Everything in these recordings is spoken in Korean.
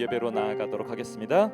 예배로 나아가도록 하겠습니다.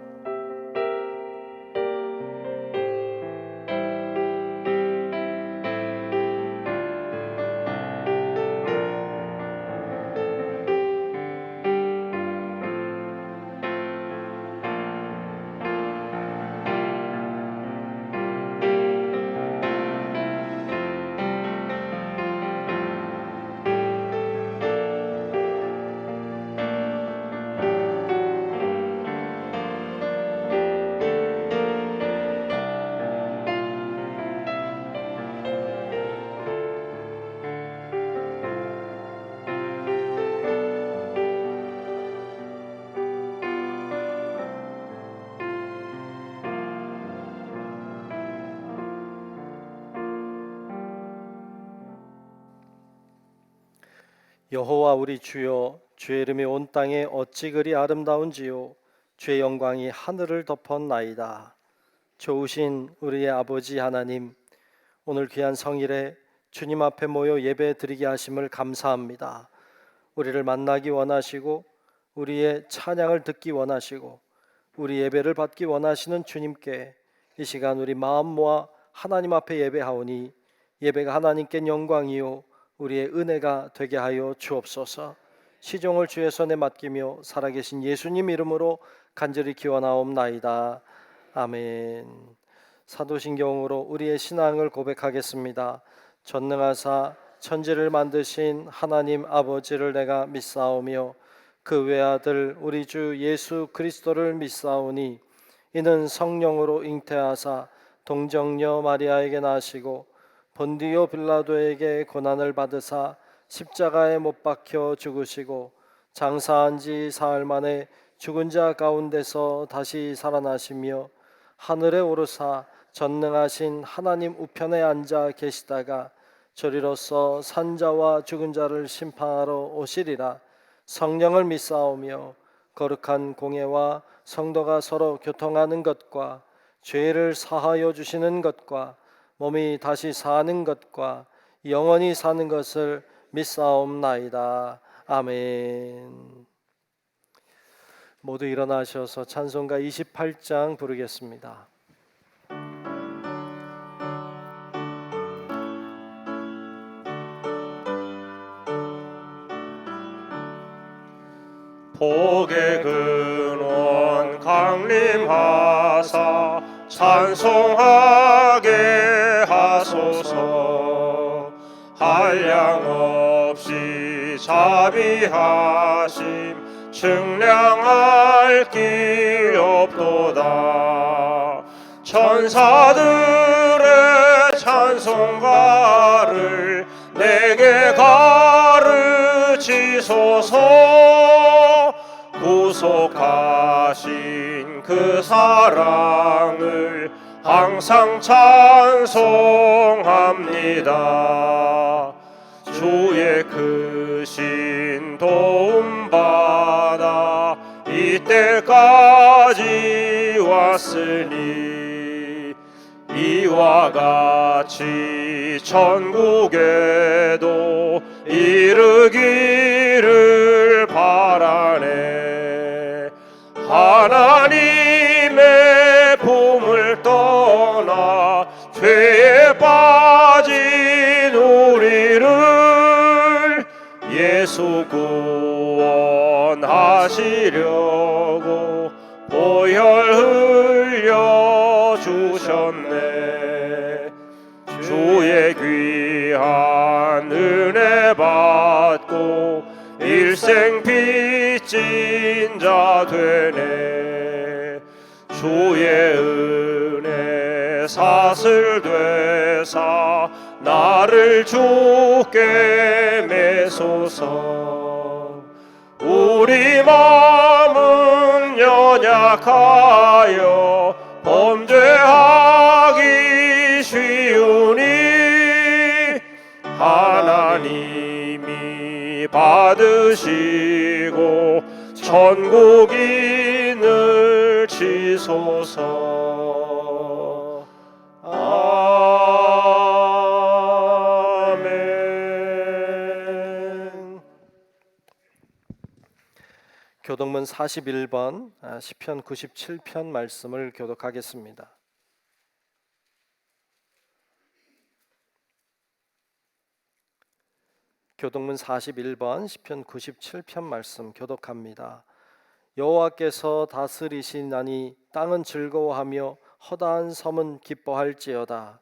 여호와 우리 주여, 주의 이름이 온 땅에 어찌 그리 아름다운지요. 주의 영광이 하늘을 덮었나이다. 좋으신 우리의 아버지 하나님, 오늘 귀한 성일에 주님 앞에 모여 예배 드리게 하심을 감사합니다. 우리를 만나기 원하시고 우리의 찬양을 듣기 원하시고 우리 예배를 받기 원하시는 주님께 이 시간 우리 마음 모아 하나님 앞에 예배하오니 예배가 하나님께 영광이요 우리의 은혜가 되게 하여 주옵소서. 시종을 주의 손에 맡기며 살아계신 예수님 이름으로 간절히 기원하옵나이다. 아멘. 사도신경으로 우리의 신앙을 고백하겠습니다. 전능하사 천지를 만드신 하나님 아버지를 내가 믿사오며 그 외아들 우리 주 예수 그리스도를 믿사오니 이는 성령으로 잉태하사 동정녀 마리아에게 나시고 본디오 빌라도에게 고난을 받으사 십자가에 못 박혀 죽으시고 장사한 지 사흘 만에 죽은 자 가운데서 다시 살아나시며 하늘에 오르사 전능하신 하나님 우편에 앉아 계시다가 저리로서 산자와 죽은 자를 심판하러 오시리라. 성령을 믿사오며 거룩한 공예와 성도가 서로 교통하는 것과 죄를 사하여 주시는 것과 몸이 다시 사는 것과 영원히 사는 것을 믿사옵나이다. 아멘. 모두 일어나셔서 찬송가 28장 부르겠습니다. 복의 근원 강림하사 찬송하게 하소서. 한량없이 자비하심 측량할 길 없도다. 천사들의 찬송가를 내게 가르치소서. 구속하신 그 사랑을 항상 찬송합니다. 주의 크신 도움받아 이때까지 왔으니 이와 같이 천국에도 이르기를 바라네. 하나님의 품을 떠나 죄에 빠진 우리를 예수 구원하시려고 보혈 흘려 주셨네. 주의 귀한 은혜 받고 일생 빚진 자 되네. 주의 은혜 사슬 되사 나를 주께 매소서. 우리 마음은 연약하여 범죄하기 쉬우니 하나님이 받으시고 천국인을 치소서. 아멘. 교독문 41번 시편 97편 말씀을 교독하겠습니다. 교독문 41번 시편 97편 말씀 교독합니다. 여호와께서 다스리시나니 땅은 즐거워하며 허다한 섬은 기뻐할지어다.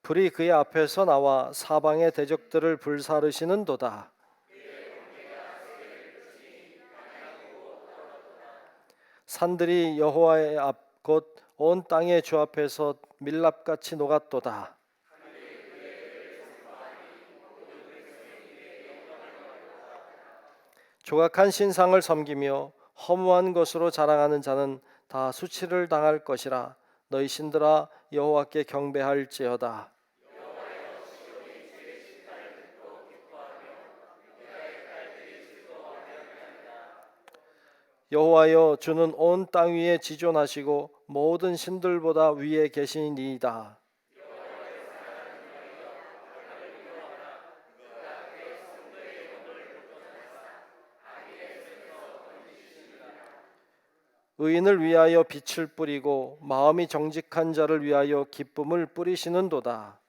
불이 그의 앞에서 나와 사방의 대적들을 불사르시는도다. 산들이 여호와의 앞 곧 온 땅의 주 앞에서 밀랍같이 녹았도다. 조각한 신상을 섬기며 허무한 것으로 자랑하는 자는 다 수치를 당할 것이라. 너희 신들아 여호와께 경배할지어다. 여호와여, 주는 온 땅 위에 지존하시고 모든 신들보다 위에 계시니이다. 의인을 위하여 빛을 뿌리고 마음이 정직한 자를 위하여 기쁨을 뿌리시는도다.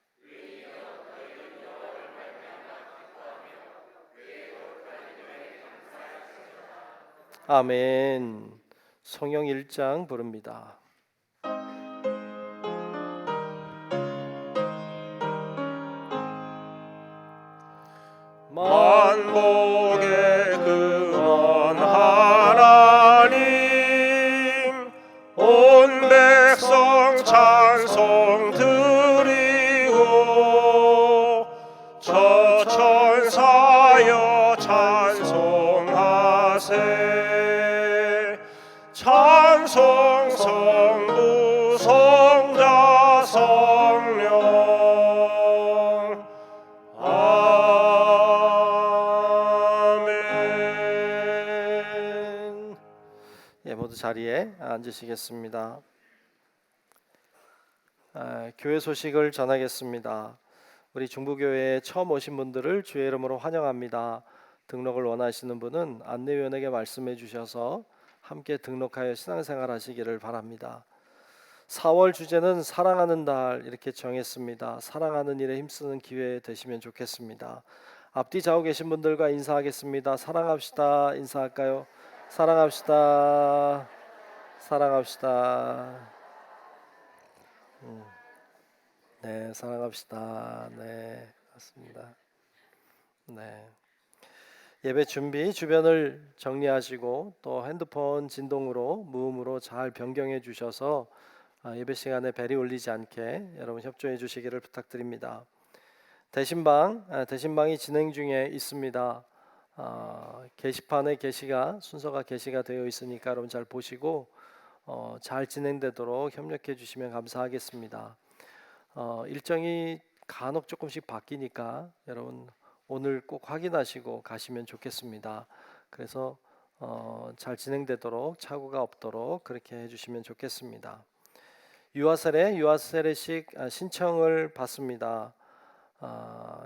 아멘. 성경 1장 부릅니다. 만복의 근원 하나님, 온 백성 찬송 드리고 저 천사여 찬송하세. 찬송 성부 성자 성령. 아멘. 모두 자리에 앉으시겠습니다. 교회 소식을 전하겠습니다. 우리 중부교회에 처음 오신 분들을 주의 이름으로 환영합니다. 등록을 원하시는 분은 안내위원에게 말씀해 주셔서 함께 등록하여 신앙생활 하시기를 바랍니다. 4월 주제는 사랑하는 달 이렇게 정했습니다. 사랑하는 일에 힘쓰는 기회 되시면 좋겠습니다. 앞뒤 좌우 계신 분들과 인사하겠습니다. 사랑합시다. 인사할까요? 사랑합시다. 사랑합시다. 네, 사랑합시다. 네, 맞습니다. 네. 예배 준비 주변을 정리하시고 또 핸드폰 진동으로 무음으로 잘 변경해 주셔서 예배 시간에 벨이 울리지 않게 여러분 협조해 주시기를 부탁드립니다. 대신방이 진행 중에 있습니다. 게시판에 순서가 게시가 되어 있으니까 여러분 잘 보시고 잘 진행되도록 협력해 주시면 감사하겠습니다. 일정이 간혹 조금씩 바뀌니까 여러분 오늘 꼭 확인하시고 가시면 좋겠습니다. 그래서 잘 진행되도록 착오가 없도록 그렇게 해주시면 좋겠습니다. 유아세례식 신청을 받습니다.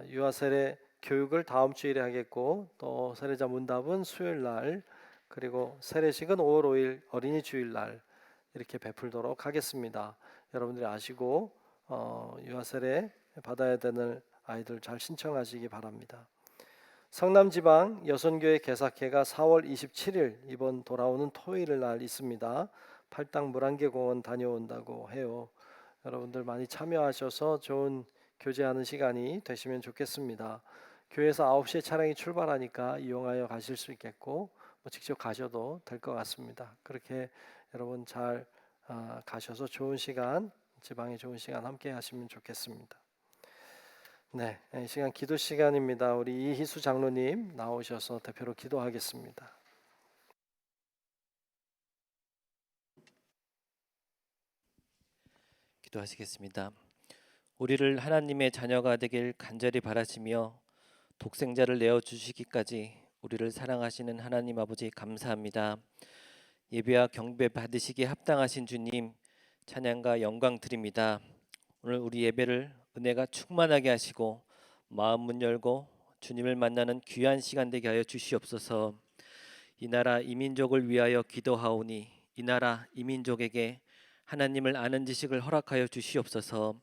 유아세례 교육을 다음 주일에 하겠고 또 세례자 문답은 수요일 날 그리고 세례식은 5월 5일 어린이 주일날 이렇게 베풀도록 하겠습니다. 여러분들이 아시고 유아세례 받아야 되는 아이들 잘 신청하시기 바랍니다. 성남지방 여선교회 개사회가 4월 27일 이번 돌아오는 토요일 날 있습니다. 팔당 물안개공원 다녀온다고 해요. 여러분들 많이 참여하셔서 좋은 교제하는 시간이 되시면 좋겠습니다. 교회에서 9시에 차량이 출발하니까 이용하여 가실 수 있겠고 직접 가셔도 될 것 같습니다. 그렇게 여러분 잘 가셔서 좋은 시간, 지방에 좋은 시간 함께 하시면 좋겠습니다. 네, 이 시간 기도 시간입니다. 우리 이희수 장로님 나오셔서 대표로 기도하겠습니다. 기도하시겠습니다. 우리를 하나님의 자녀가 되길 간절히 바라시며 독생자를 내어 주시기까지 우리를 사랑하시는 하나님 아버지 감사합니다. 예배와 경배 받으시기에 합당하신 주님 찬양과 영광 드립니다. 오늘 우리 예배를 은혜가 충만하게 하시고 마음 문 열고 주님을 만나는 귀한 시간 되게 하여 주시옵소서. 이 나라 이 민족을 위하여 기도하오니 이 나라 이 민족에게 하나님을 아는 지식을 허락하여 주시옵소서.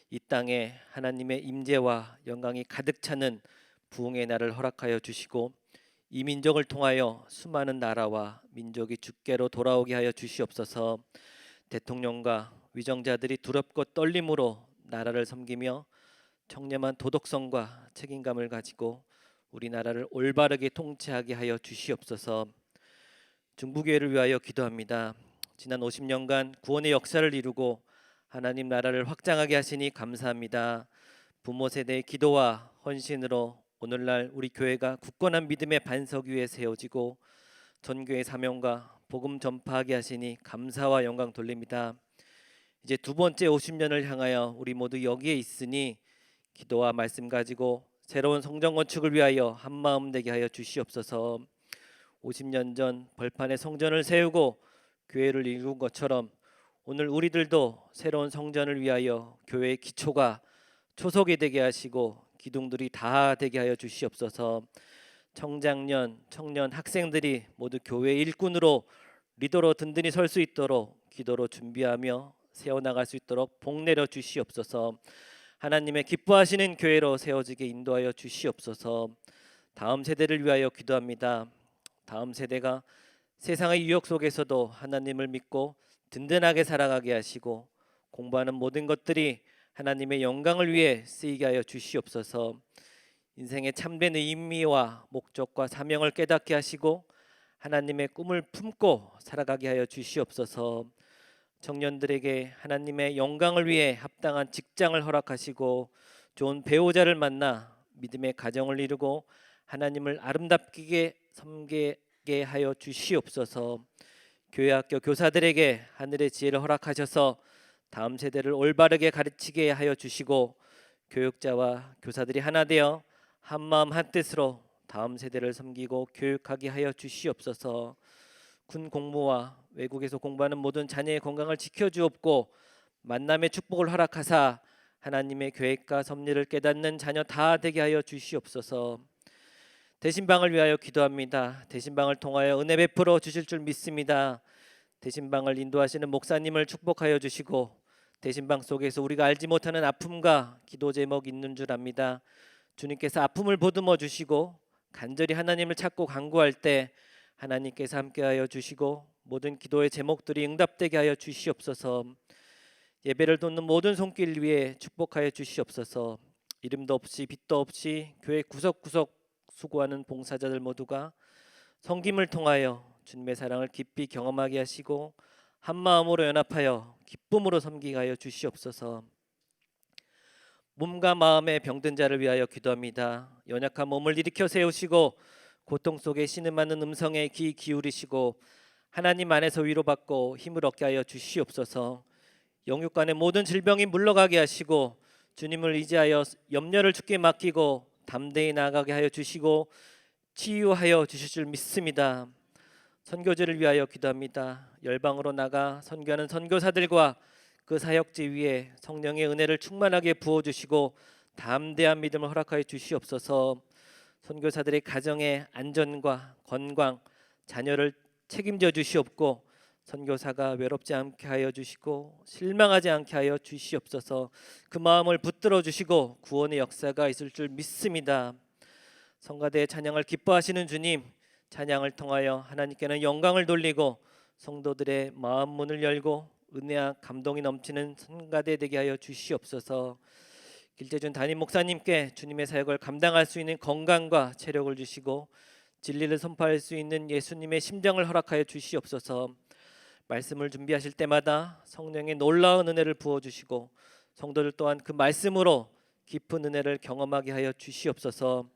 이 땅에 하나님의 임재와 영광이 가득 차는 부흥의 날을 허락하여 주시고 이 민족을 통하여 수많은 나라와 민족이 주께로 돌아오게 하여 주시옵소서. 대통령과 위정자들이 두렵고 떨림으로 나라를 섬기며 청렴한 도덕성과 책임감을 가지고 우리나라를 올바르게 통치하게 하여 주시옵소서. 중부교회를 위하여 기도합니다. 지난 50년간 구원의 역사를 이루고 하나님 나라를 확장하게 하시니 감사합니다. 부모 세대의 기도와 헌신으로 오늘날 우리 교회가 굳건한 믿음의 반석 위에 세워지고 전교의 사명과 복음 전파하게 하시니 감사와 영광 돌립니다. 이제 두 번째 50년을 향하여 우리 모두 여기에 있으니 기도와 말씀 가지고 새로운 성전 건축을 위하여 한마음 되게 하여 주시옵소서. 50년 전 벌판에 성전을 세우고 교회를 이룬 것처럼 오늘 우리들도 새로운 성전을 위하여 교회의 기초가 초석이 되게 하시고 기둥들이 다 되게 하여 주시옵소서. 청장년, 청년, 학생들이 모두 교회 일꾼으로 리더로 든든히 설 수 있도록 기도로 준비하며 세워나갈 수 있도록 복 내려 주시옵소서. 하나님의 기뻐하시는 교회로 세워지게 인도하여 주시옵소서. 다음 세대를 위하여 기도합니다. 다음 세대가 세상의 유혹 속에서도 하나님을 믿고 든든하게 살아가게 하시고 공부하는 모든 것들이 하나님의 영광을 위해 쓰이게 하여 주시옵소서. 인생의 참된 의미와 목적과 사명을 깨닫게 하시고 하나님의 꿈을 품고 살아가게 하여 주시옵소서. 청년들에게 하나님의 영광을 위해 합당한 직장을 허락하시고 좋은 배우자를 만나 믿음의 가정을 이루고 하나님을 아름답게 섬기게 하여 주시옵소서. 교회 학교 교사들에게 하늘의 지혜를 허락하셔서 다음 세대를 올바르게 가르치게 하여 주시고 교육자와 교사들이 하나 되어 한마음 한뜻으로 다음 세대를 섬기고 교육하게 하여 주시옵소서. 군 공무와 외국에서 공부하는 모든 자녀의 건강을 지켜주옵고 만남의 축복을 허락하사 하나님의 계획과 섭리를 깨닫는 자녀 다 되게 하여 주시옵소서. 대신방을 위하여 기도합니다. 대신방을 통하여 은혜 베풀어 주실 줄 믿습니다. 대신방을 인도하시는 목사님을 축복하여 주시고 대신방 속에서 우리가 알지 못하는 아픔과 기도 제목이 있는 줄 압니다. 주님께서 아픔을 보듬어 주시고 간절히 하나님을 찾고 간구할 때 하나님께서 함께하여 주시고 모든 기도의 제목들이 응답되게 하여 주시옵소서. 예배를 돕는 모든 손길 위에 축복하여 주시옵소서. 이름도 없이 빛도 없이 교회 구석구석 수고하는 봉사자들 모두가 섬김을 통하여 주님의 사랑을 깊이 경험하게 하시고 한 마음으로 연합하여 기쁨으로 섬기게 하여 주시옵소서. 몸과 마음의 병든 자를 위하여 기도합니다. 연약한 몸을 일으켜 세우시고 고통 속에 신음하는 음성에 귀 기울이시고 하나님 안에서 위로받고 힘을 얻게 하여 주시옵소서. 영육 간의 모든 질병이 물러가게 하시고 주님을 의지하여 염려를 주께 맡기고 담대히 나아가게 하여 주시고 치유하여 주실 줄 믿습니다. 선교지를 위하여 기도합니다. 열방으로 나가 선교하는 선교사들과 그 사역지 위에 성령의 은혜를 충만하게 부어주시고 담대한 믿음을 허락하여 주시옵소서. 선교사들의 가정의 안전과 건강, 자녀를 책임져 주시옵고 선교사가 외롭지 않게 하여 주시고 실망하지 않게 하여 주시옵소서. 그 마음을 붙들어 주시고 구원의 역사가 있을 줄 믿습니다. 성가대의 찬양을 기뻐하시는 주님, 찬양을 통하여 하나님께는 영광을 돌리고 성도들의 마음 문을 열고 은혜와 감동이 넘치는 성가대 되게 하여 주시옵소서. 길재준 담임 목사님께 주님의 사역을 감당할 수 있는 건강과 체력을 주시고 진리를 선포할 수 있는 예수님의 심정을 허락하여 주시옵소서. 말씀을 준비하실 때마다 성령의 놀라운 은혜를 부어주시고 성도들 또한 그 말씀으로 깊은 은혜를 경험하게 하여 주시옵소서.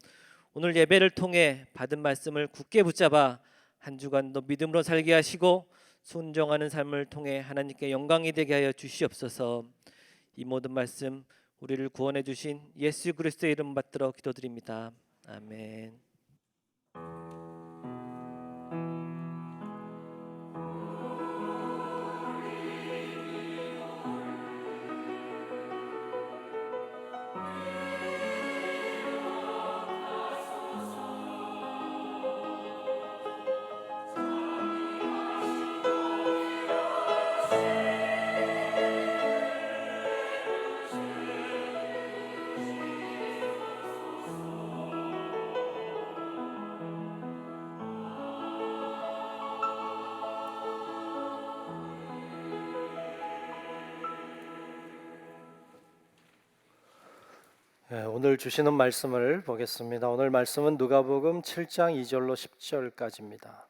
오늘 예배를 통해 받은 말씀을 굳게 붙잡아 한 주간도 믿음으로 살게 하시고 순종하는 삶을 통해 하나님께 영광이 되게 하여 주시옵소서. 이 모든 말씀 우리를 구원해 주신 예수 그리스도의 이름 받들어 기도드립니다. 아멘. 오늘 주시는 말씀을 보겠습니다. 오늘 말씀은 누가복음 7장 2절로 10절까지입니다.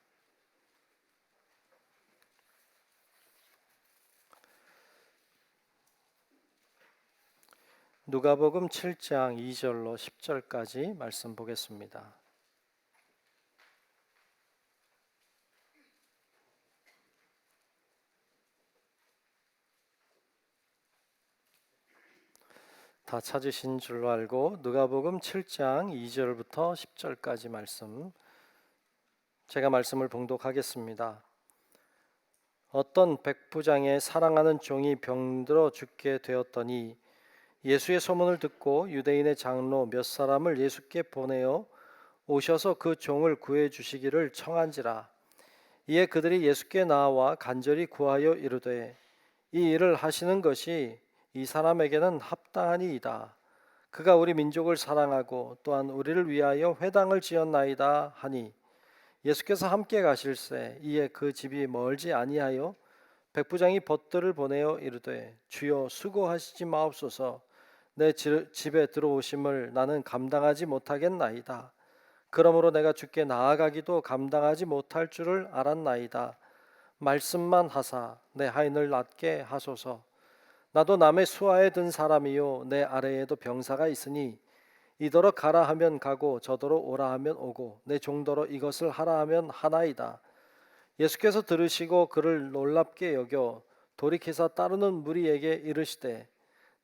누가복음 7장 2절로 10절까지 말씀 보겠습니다. 다 찾으신 줄로 알고 누가복음 7장 2절부터 10절까지 말씀 제가 말씀을 봉독하겠습니다. 어떤 백부장의 사랑하는 종이 병들어 죽게 되었더니 예수의 소문을 듣고 유대인의 장로 몇 사람을 예수께 보내어 오셔서 그 종을 구해 주시기를 청한지라. 이에 그들이 예수께 나와 간절히 구하여 이르되 이 일을 하시는 것이 이 사람에게는 합당하니이다. 그가 우리 민족을 사랑하고 또한 우리를 위하여 회당을 지었나이다 하니 예수께서 함께 가실새 이에 그 집이 멀지 아니하여 백부장이 벗들을 보내어 이르되 주여 수고하시지 마옵소서. 내 집에 들어오심을 나는 감당하지 못하겠나이다. 그러므로 내가 주께 나아가기도 감당하지 못할 줄을 알았나이다. 말씀만 하사 내 하인을 낫게 하소서. 나도 남의 수하에 든 사람이요 내 아래에도 병사가 있으니 이더러 가라 하면 가고 저더러 오라 하면 오고 내 종더러 이것을 하라 하면 하나이다. 예수께서 들으시고 그를 놀랍게 여겨 돌이키사 따르는 무리에게 이르시되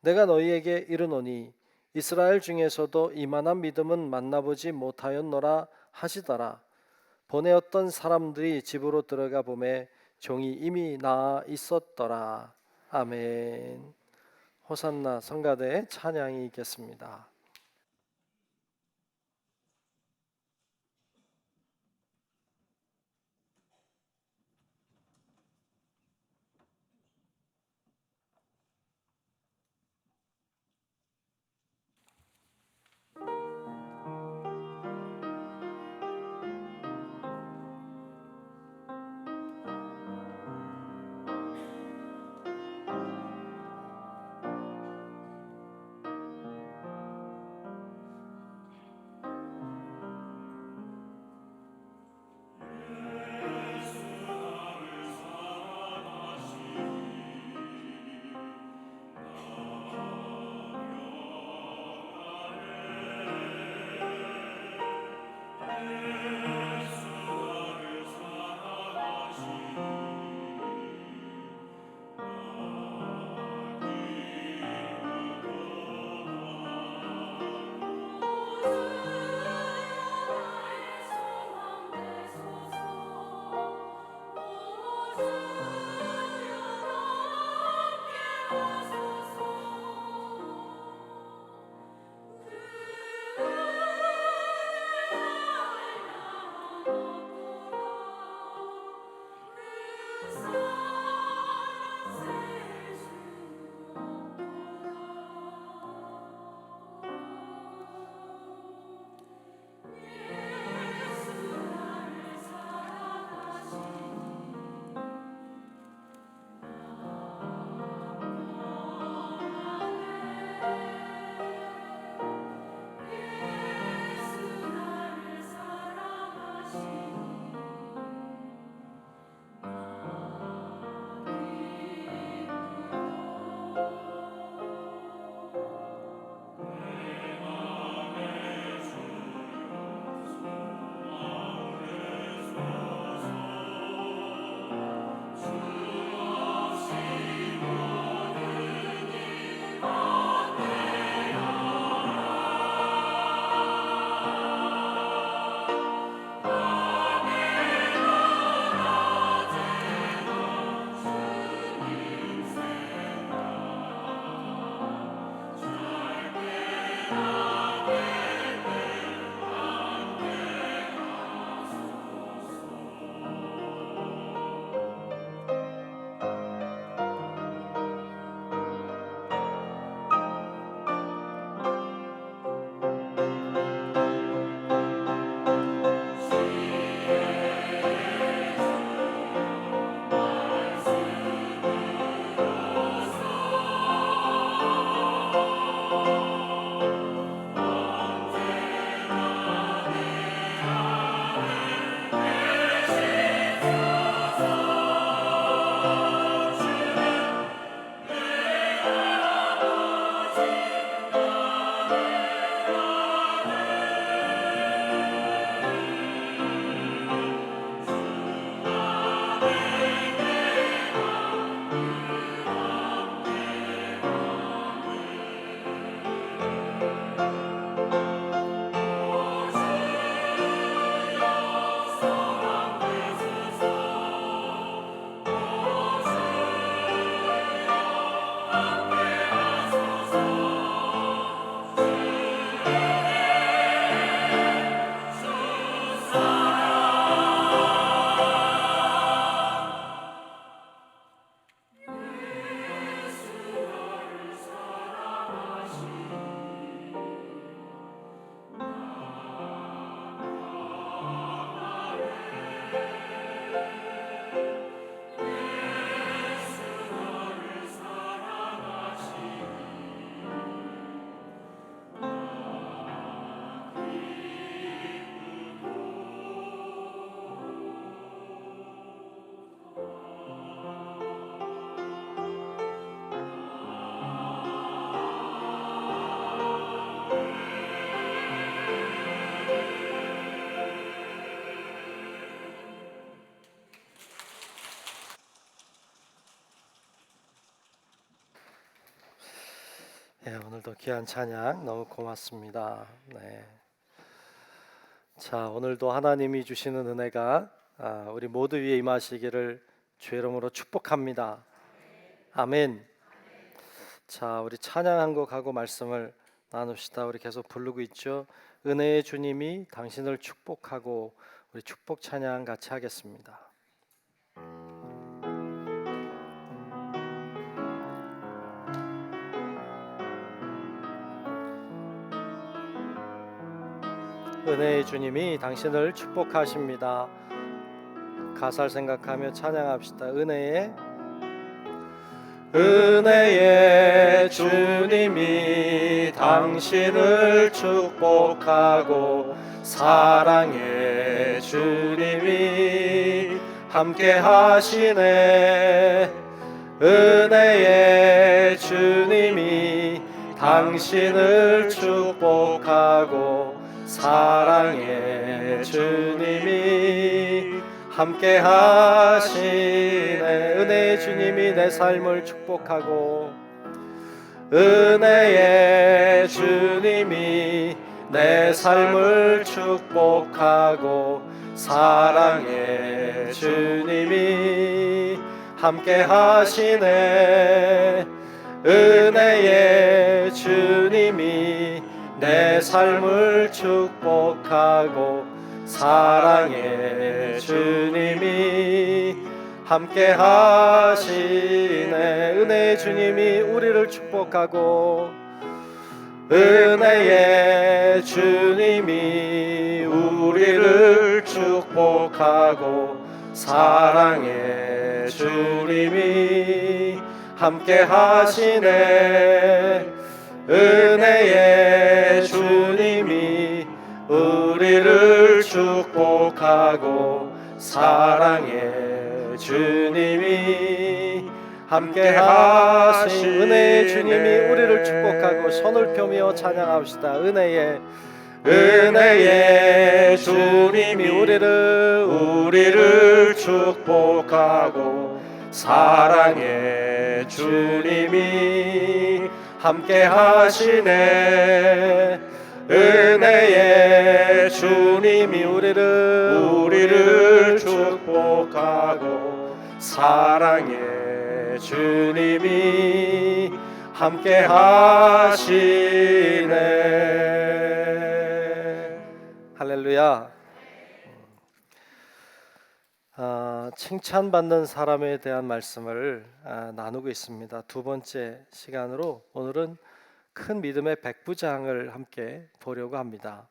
내가 너희에게 이르노니 이스라엘 중에서도 이만한 믿음은 만나보지 못하였노라 하시더라. 보내었던 사람들이 집으로 들어가 보매 종이 이미 나아 있었더라. 아멘. 호산나 성가대의 찬양이 있겠습니다. 네, 오늘도 귀한 찬양 너무 고맙습니다. 네. 자, 오늘도 하나님이 주시는 은혜가 우리 모두 위에 임하시기를 주의 이름으로 축복합니다. 아멘. 자, 우리 찬양 한 곡하고 말씀을 나눕시다. 우리 계속 부르고 있죠. 은혜의 주님이 당신을 축복하고, 우리 축복 찬양 같이 하겠습니다. 은혜의 주님이 당신을 축복하십니다. 가사를 생각하며 찬양합시다. 은혜의 주님이 당신을 축복하고, 사랑의 주님이 함께 하시네. 은혜의 주님이 당신을 축복하고, 사랑의 주님이 함께 하시네. 은혜의 주님이 내 삶을 축복하고, 은혜의 주님이 내 삶을 축복하고, 사랑의 주님이 함께 하시네. 은혜의 주님이 내 삶을 축복하고, 사랑의 주님이 함께 하시네. 은혜의 주님이 우리를 축복하고, 은혜의 주님이 우리를 축복하고, 사랑의 주님이 함께 하시네. 은혜의 주님이 우리를 축복하고, 사랑의 주님이 함께 하시네. 은혜의 주님이 우리를 축복하고, 손을 펴며 찬양합시다. 은혜의 주님이 우리를 축복하고, 사랑의 주님이 함께 하시네. 은혜의 주님이 우리를 축복하고, 사랑의 주님이 함께 하시네. 할렐루야. 칭찬받는 사람에 대한 말씀을 나누고 있습니다. 두 번째 시간으로 오늘은 큰 믿음의 백부장을 함께 보려고 합니다.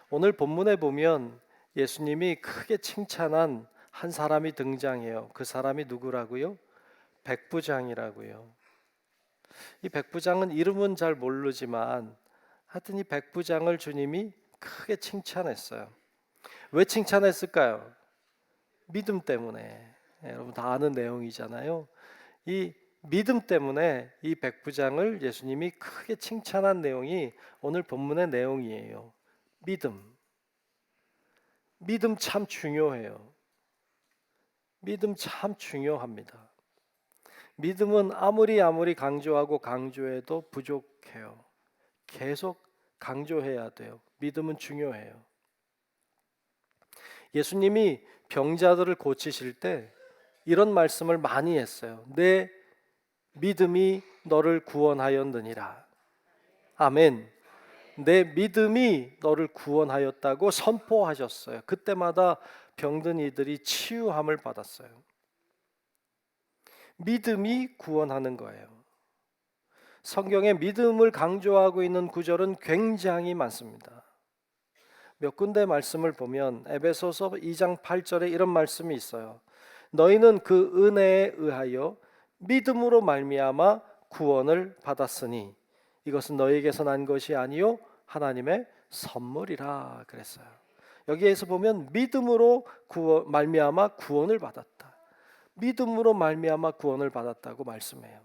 오늘 본문에 보면 예수님이 크게 칭찬한 한 사람이 등장해요. 그 사람이 누구라고요? 백부장이라고요. 이 백부장은 이름은 잘 모르지만 하여튼 이 백부장을 주님이 크게 칭찬했어요. 왜 칭찬했을까요? 믿음 때문에. 여러분 다 아는 내용이잖아요. 이 믿음 때문에 이 백부장을 예수님이 크게 칭찬한 내용이 오늘 본문의 내용이에요. 믿음 참 중요해요. 믿음 참 중요합니다. 믿음은 아무리 강조하고 강조해도 부족해요. 계속 강조해야 돼요. 믿음은 중요해요. 예수님이 병자들을 고치실 때 이런 말씀을 많이 했어요. 내 믿음이 너를 구원하였느니라. 아멘. 내 믿음이 너를 구원하였다고 선포하셨어요. 그때마다 병든 이들이 치유함을 받았어요. 믿음이 구원하는 거예요. 성경에 믿음을 강조하고 있는 구절은 굉장히 많습니다. 몇 군데 말씀을 보면 에베소서 2장 8절에 이런 말씀이 있어요. 너희는 그 은혜에 의하여 믿음으로 말미암아 구원을 받았으니 이것은 너희에게서 난 것이 아니요 하나님의 선물이라 그랬어요. 여기에서 보면 믿음으로 말미암아 구원을 받았다. 믿음으로 말미암아 구원을 받았다고 말씀해요.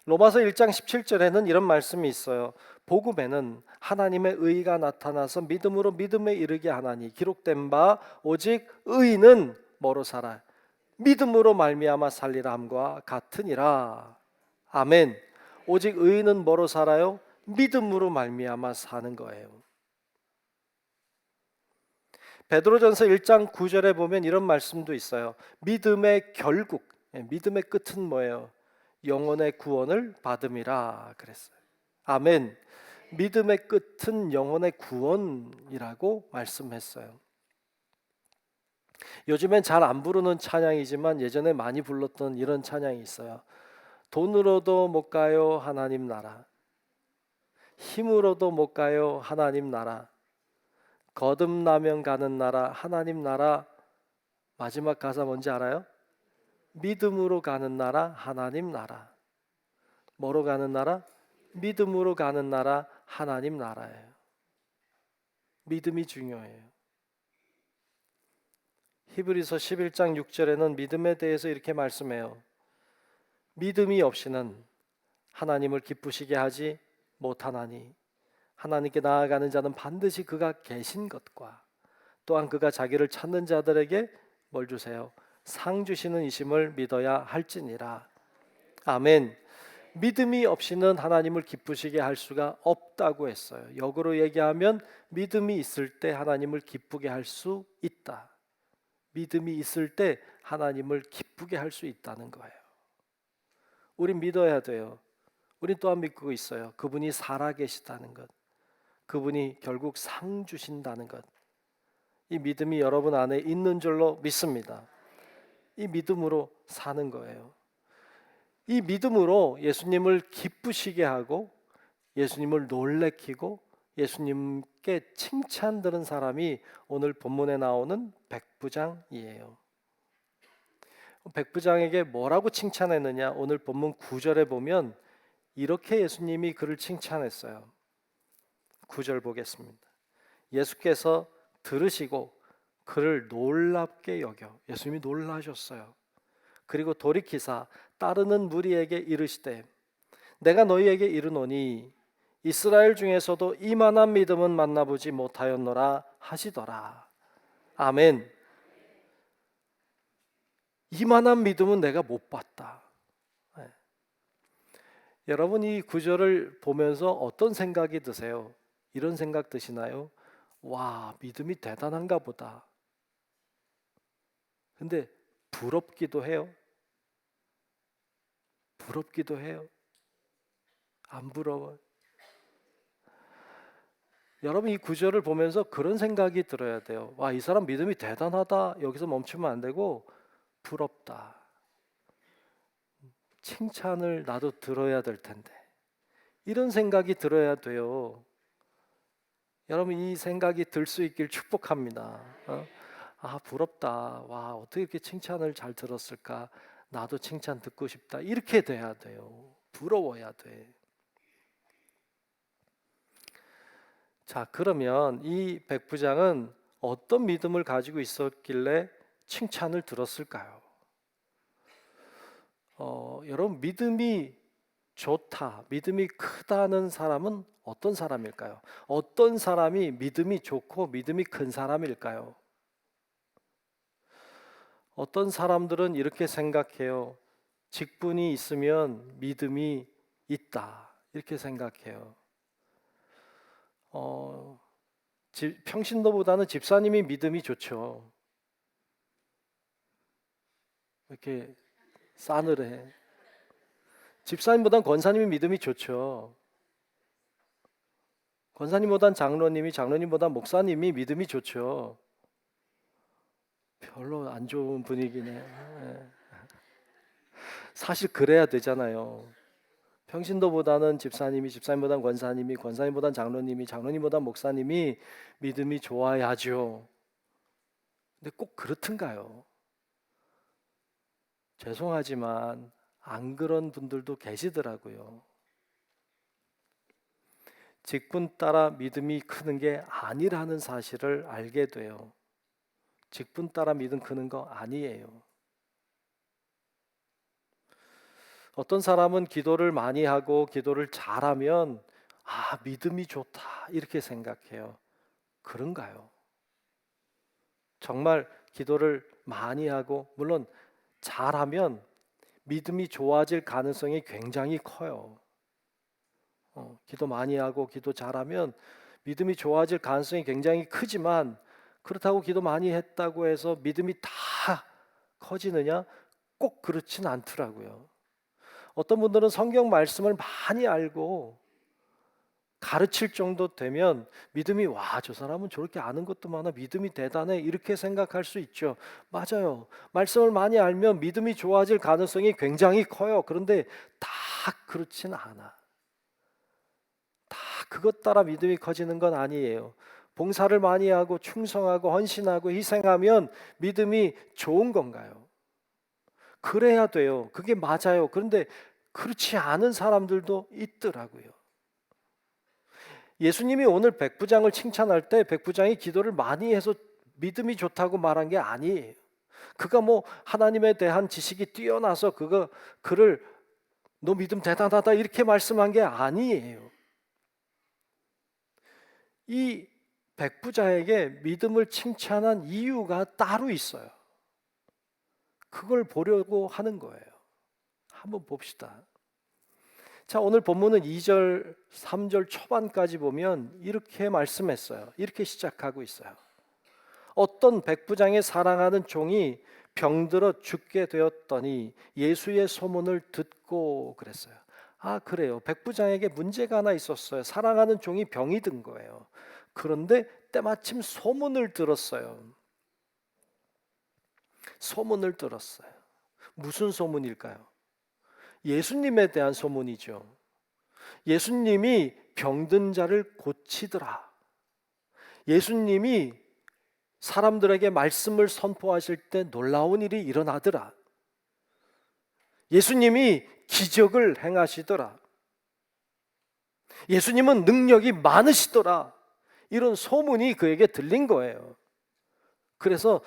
로마서 1장 17절에는 이런 말씀이 있어요. 복음에는 하나님의 의가 나타나서 믿음으로 믿음에 이르게 하나니 기록된 바 오직 의인은 뭐로 살아? 믿음으로 말미암아 살리라 함과 같으니라. 아멘. 오직 의인은 뭐로 살아요? 믿음으로 말미암아 사는 거예요. 베드로전서 1장 9절에 보면 이런 말씀도 있어요. 믿음의 결국, 믿음의 끝은 뭐예요? 영혼의 구원을 받음이라 그랬어요. 아멘. 믿음의 끝은 영혼의 구원이라고 말씀했어요. 요즘엔 잘 안 부르는 찬양이지만 예전에 많이 불렀던 이런 찬양이 있어요. 돈으로도 못 가요 하나님 나라, 힘으로도 못 가요 하나님 나라, 거듭나면 가는 나라 하나님 나라. 마지막 가사 뭔지 알아요? 믿음으로 가는 나라 하나님 나라. 뭐로 가는 나라? 믿음으로 가는 나라 하나님 나라예요. 믿음이 중요해요. 히브리서 11장 6절에는 믿음에 대해서 이렇게 말씀해요. 믿음이 없이는 하나님을 기쁘시게 하지 못하나니 하나님께 나아가는 자는 반드시 그가 계신 것과 또한 그가 자기를 찾는 자들에게 뭘 주세요? 상 주시는 이심을 믿어야 할지니라. 아멘. 믿음이 없이는 하나님을 기쁘시게 할 수가 없다고 했어요. 역으로 얘기하면 믿음이 있을 때 하나님을 기쁘게 할 수 있다. 믿음이 있을 때 하나님을 기쁘게 할 수 있다는 거예요. 우린 믿어야 돼요. 우린 또한 믿고 있어요. 그분이 살아계시다는 것, 그분이 결국 상 주신다는 것. 이 믿음이 여러분 안에 있는 줄로 믿습니다. 이 믿음으로 사는 거예요. 이 믿음으로 예수님을 기쁘시게 하고 예수님을 놀래키고 예수님께 칭찬 들은 사람이 오늘 본문에 나오는 백부장이에요. 백부장에게 뭐라고 칭찬했느냐? 오늘 본문 9절에 보면 이렇게 예수님이 그를 칭찬했어요. 9절 보겠습니다. 예수께서 들으시고 그를 놀랍게 여겨, 예수님이 놀라셨어요. 그리고 돌이키사 따르는 무리에게 이르시되 내가 너희에게 이르노니 이스라엘 중에서도 이만한 믿음은 만나보지 못하였노라 하시더라. 아멘. 이만한 믿음은 내가 못 봤다. 네. 여러분 이 구절을 보면서 어떤 생각이 드세요? 이런 생각 드시나요? 와, 믿음이 대단한가 보다. 근데 부럽기도 해요. 부럽기도 해요. 안 부러워요. 여러분 이 구절을 보면서 그런 생각이 들어야 돼요. 와, 이 사람 믿음이 대단하다. 여기서 멈추면 안 되고 부럽다. 칭찬을 나도 들어야 될 텐데. 이런 생각이 들어야 돼요. 여러분 이 생각이 들 수 있길 축복합니다. 아, 부럽다. 와, 어떻게 이렇게 칭찬을 잘 들었을까? 나도 칭찬 듣고 싶다. 이렇게 돼야 돼요. 부러워야 돼. 자, 그러면 이 백부장은 어떤 믿음을 가지고 있었길래 칭찬을 들었을까요? 여러분 믿음이 좋다, 믿음이 크다는 사람은 어떤 사람일까요? 어떤 사람이 믿음이 좋고 믿음이 큰 사람일까요? 어떤 사람들은 이렇게 생각해요. 직분이 있으면 믿음이 있다. 이렇게 생각해요. 평신도보다는 집사님이 믿음이 좋죠. 이렇게 싸늘해. 집사님보단 권사님이 믿음이 좋죠. 권사님보단 장로님이, 장로님보단 목사님이 믿음이 좋죠. 별로 안 좋은 분위기네. 사실 그래야 되잖아요. 평신도보다는 집사님이, 집사님보다는 권사님이, 권사님보다는 장로님이, 장로님보다는 목사님이 믿음이 좋아야죠. 근데 꼭 그렇든가요? 죄송하지만 안 그런 분들도 계시더라고요. 직분 따라 믿음이 크는 게 아니라는 사실을 알게 돼요. 직분 따라 믿음 크는 거 아니에요. 어떤 사람은 기도를 많이 하고 기도를 잘하면 아, 믿음이 좋다 이렇게 생각해요. 그런가요? 정말 기도를 많이 하고 물론 잘하면 믿음이 좋아질 가능성이 굉장히 커요. 기도 많이 하고 기도 잘하면 믿음이 좋아질 가능성이 굉장히 크지만 그렇다고 기도 많이 했다고 해서 믿음이 다 커지느냐? 꼭 그렇진 않더라고요. 어떤 분들은 성경 말씀을 많이 알고 가르칠 정도 되면 믿음이 와, 저 사람은 저렇게 아는 것도 많아, 믿음이 대단해, 이렇게 생각할 수 있죠. 맞아요. 말씀을 많이 알면 믿음이 좋아질 가능성이 굉장히 커요. 그런데 다 그렇진 않아. 다 그것 따라 믿음이 커지는 건 아니에요. 봉사를 많이 하고 충성하고 헌신하고 희생하면 믿음이 좋은 건가요? 그래야 돼요. 그게 맞아요. 그런데 그렇지 않은 사람들도 있더라고요. 예수님이 오늘 백부장을 칭찬할 때 백부장이 기도를 많이 해서 믿음이 좋다고 말한 게 아니에요. 그가 뭐 하나님에 대한 지식이 뛰어나서 그를 너 믿음 대단하다 이렇게 말씀한 게 아니에요. 이 백부자에게 믿음을 칭찬한 이유가 따로 있어요. 그걸 보려고 하는 거예요. 한번 봅시다. 자, 오늘 본문은 2절, 3절 초반까지 보면 이렇게 말씀했어요. 이렇게 시작하고 있어요. 어떤 백부장의 사랑하는 종이 병들어 죽게 되었더니 예수의 소문을 듣고 그랬어요. 아, 그래요. 백부장에게 문제가 하나 있었어요. 사랑하는 종이 병이 든 거예요. 그런데 때마침 소문을 들었어요. 소문을 들었어요. 무슨 소문일까요? 예수님에 대한 소문이죠. 예수님이 병든 자를 고치더라. 예수님이 사람들에게 말씀을 선포하실 때 놀라운 일이 일어나더라. 예수님이 기적을 행하시더라. 예수님은 능력이 많으시더라. 이런 소문이 그에게 들린 거예요. 그래서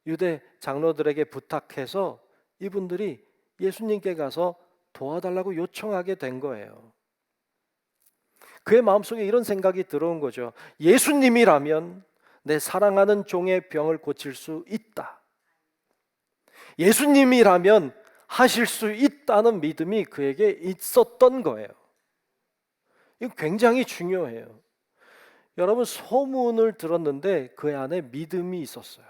유대 장로들에게 부탁해서 이분들이 예수님께 가서 도와달라고 요청하게 된 거예요. 그의 마음속에 이런 생각이 들어온 거죠. 예수님이라면 내 사랑하는 종의 병을 고칠 수 있다. 예수님이라면 하실 수 있다는 믿음이 그에게 있었던 거예요. 이거 굉장히 중요해요. 여러분, 소문을 들었는데 그 안에 믿음이 있었어요.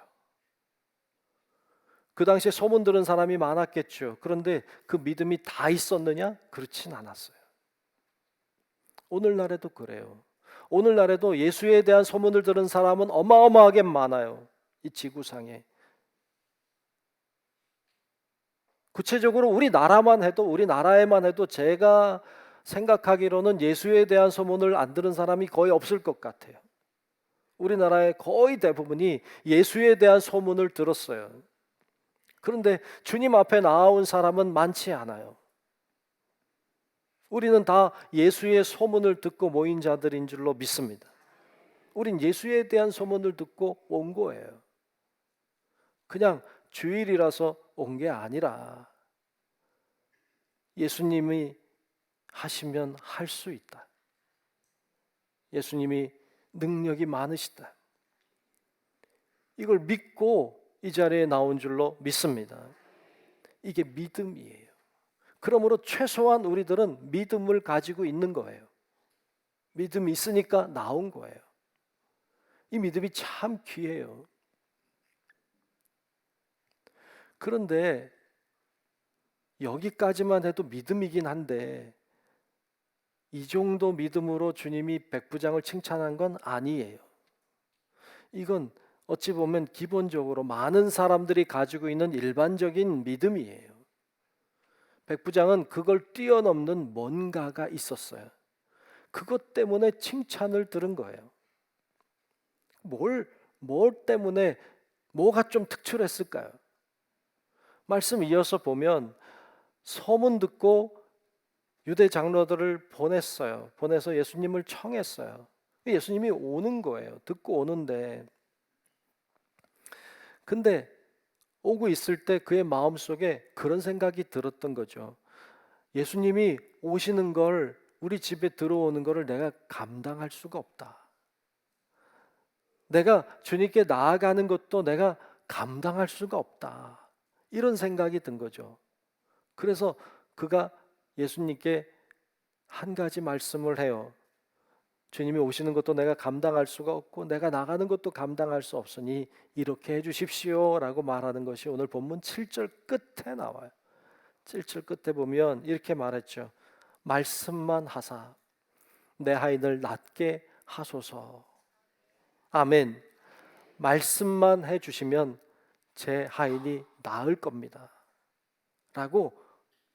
그 당시에 소문 들은 사람이 많았겠죠. 그런데 그 믿음이 다 있었느냐? 그렇진 않았어요. 오늘날에도 그래요. 오늘날에도 예수에 대한 소문을 들은 사람은 어마어마하게 많아요. 이 지구상에. 구체적으로 우리나라에만 해도 제가 생각하기로는 예수에 대한 소문을 안 들은 사람이 거의 없을 것 같아요. 우리나라의 거의 대부분이 예수에 대한 소문을 들었어요. 그런데 주님 앞에 나아온 사람은 많지 않아요. 우리는 다 예수의 소문을 듣고 모인 자들인 줄로 믿습니다. 우린 예수에 대한 소문을 듣고 온 거예요. 그냥 주일이라서 온 게 아니라 예수님이 하시면 할 수 있다. 예수님이 능력이 많으시다. 이걸 믿고 이 자리에 나온 줄로 믿습니다. 이게 믿음이에요. 그러므로 최소한 우리들은 믿음을 가지고 있는 거예요. 믿음이 있으니까 나온 거예요. 이 믿음이 참 귀해요. 그런데 여기까지만 해도 믿음이긴 한데 이 정도 믿음으로 주님이 백부장을 칭찬한 건 아니에요. 이건 어찌 보면 기본적으로 많은 사람들이 가지고 있는 일반적인 믿음이에요. 백부장은 그걸 뛰어넘는 뭔가가 있었어요. 그것 때문에 칭찬을 들은 거예요. 뭘 때문에 뭐가 좀 특출했을까요? 말씀 이어서 보면 소문 듣고 유대 장로들을 보냈어요. 보내서 예수님을 청했어요. 예수님이 오는 거예요. 듣고 오는데 근데 오고 있을 때 그의 마음속에 그런 생각이 들었던 거죠. 예수님이 오시는 걸, 우리 집에 들어오는 거를 내가 감당할 수가 없다. 내가 주님께 나아가는 것도 내가 감당할 수가 없다. 이런 생각이 든 거죠. 그래서 그가 예수님께 한 가지 말씀을 해요. 주님이 오시는 것도 내가 감당할 수가 없고 내가 나가는 것도 감당할 수 없으니 이렇게 해주십시오 라고 말하는 것이 오늘 본문 7절 끝에 나와요. 7절 끝에 보면 이렇게 말했죠. 말씀만 하사 내 하인을 낫게 하소서. 아멘. 말씀만 해주시면 제 하인이 나을 겁니다 라고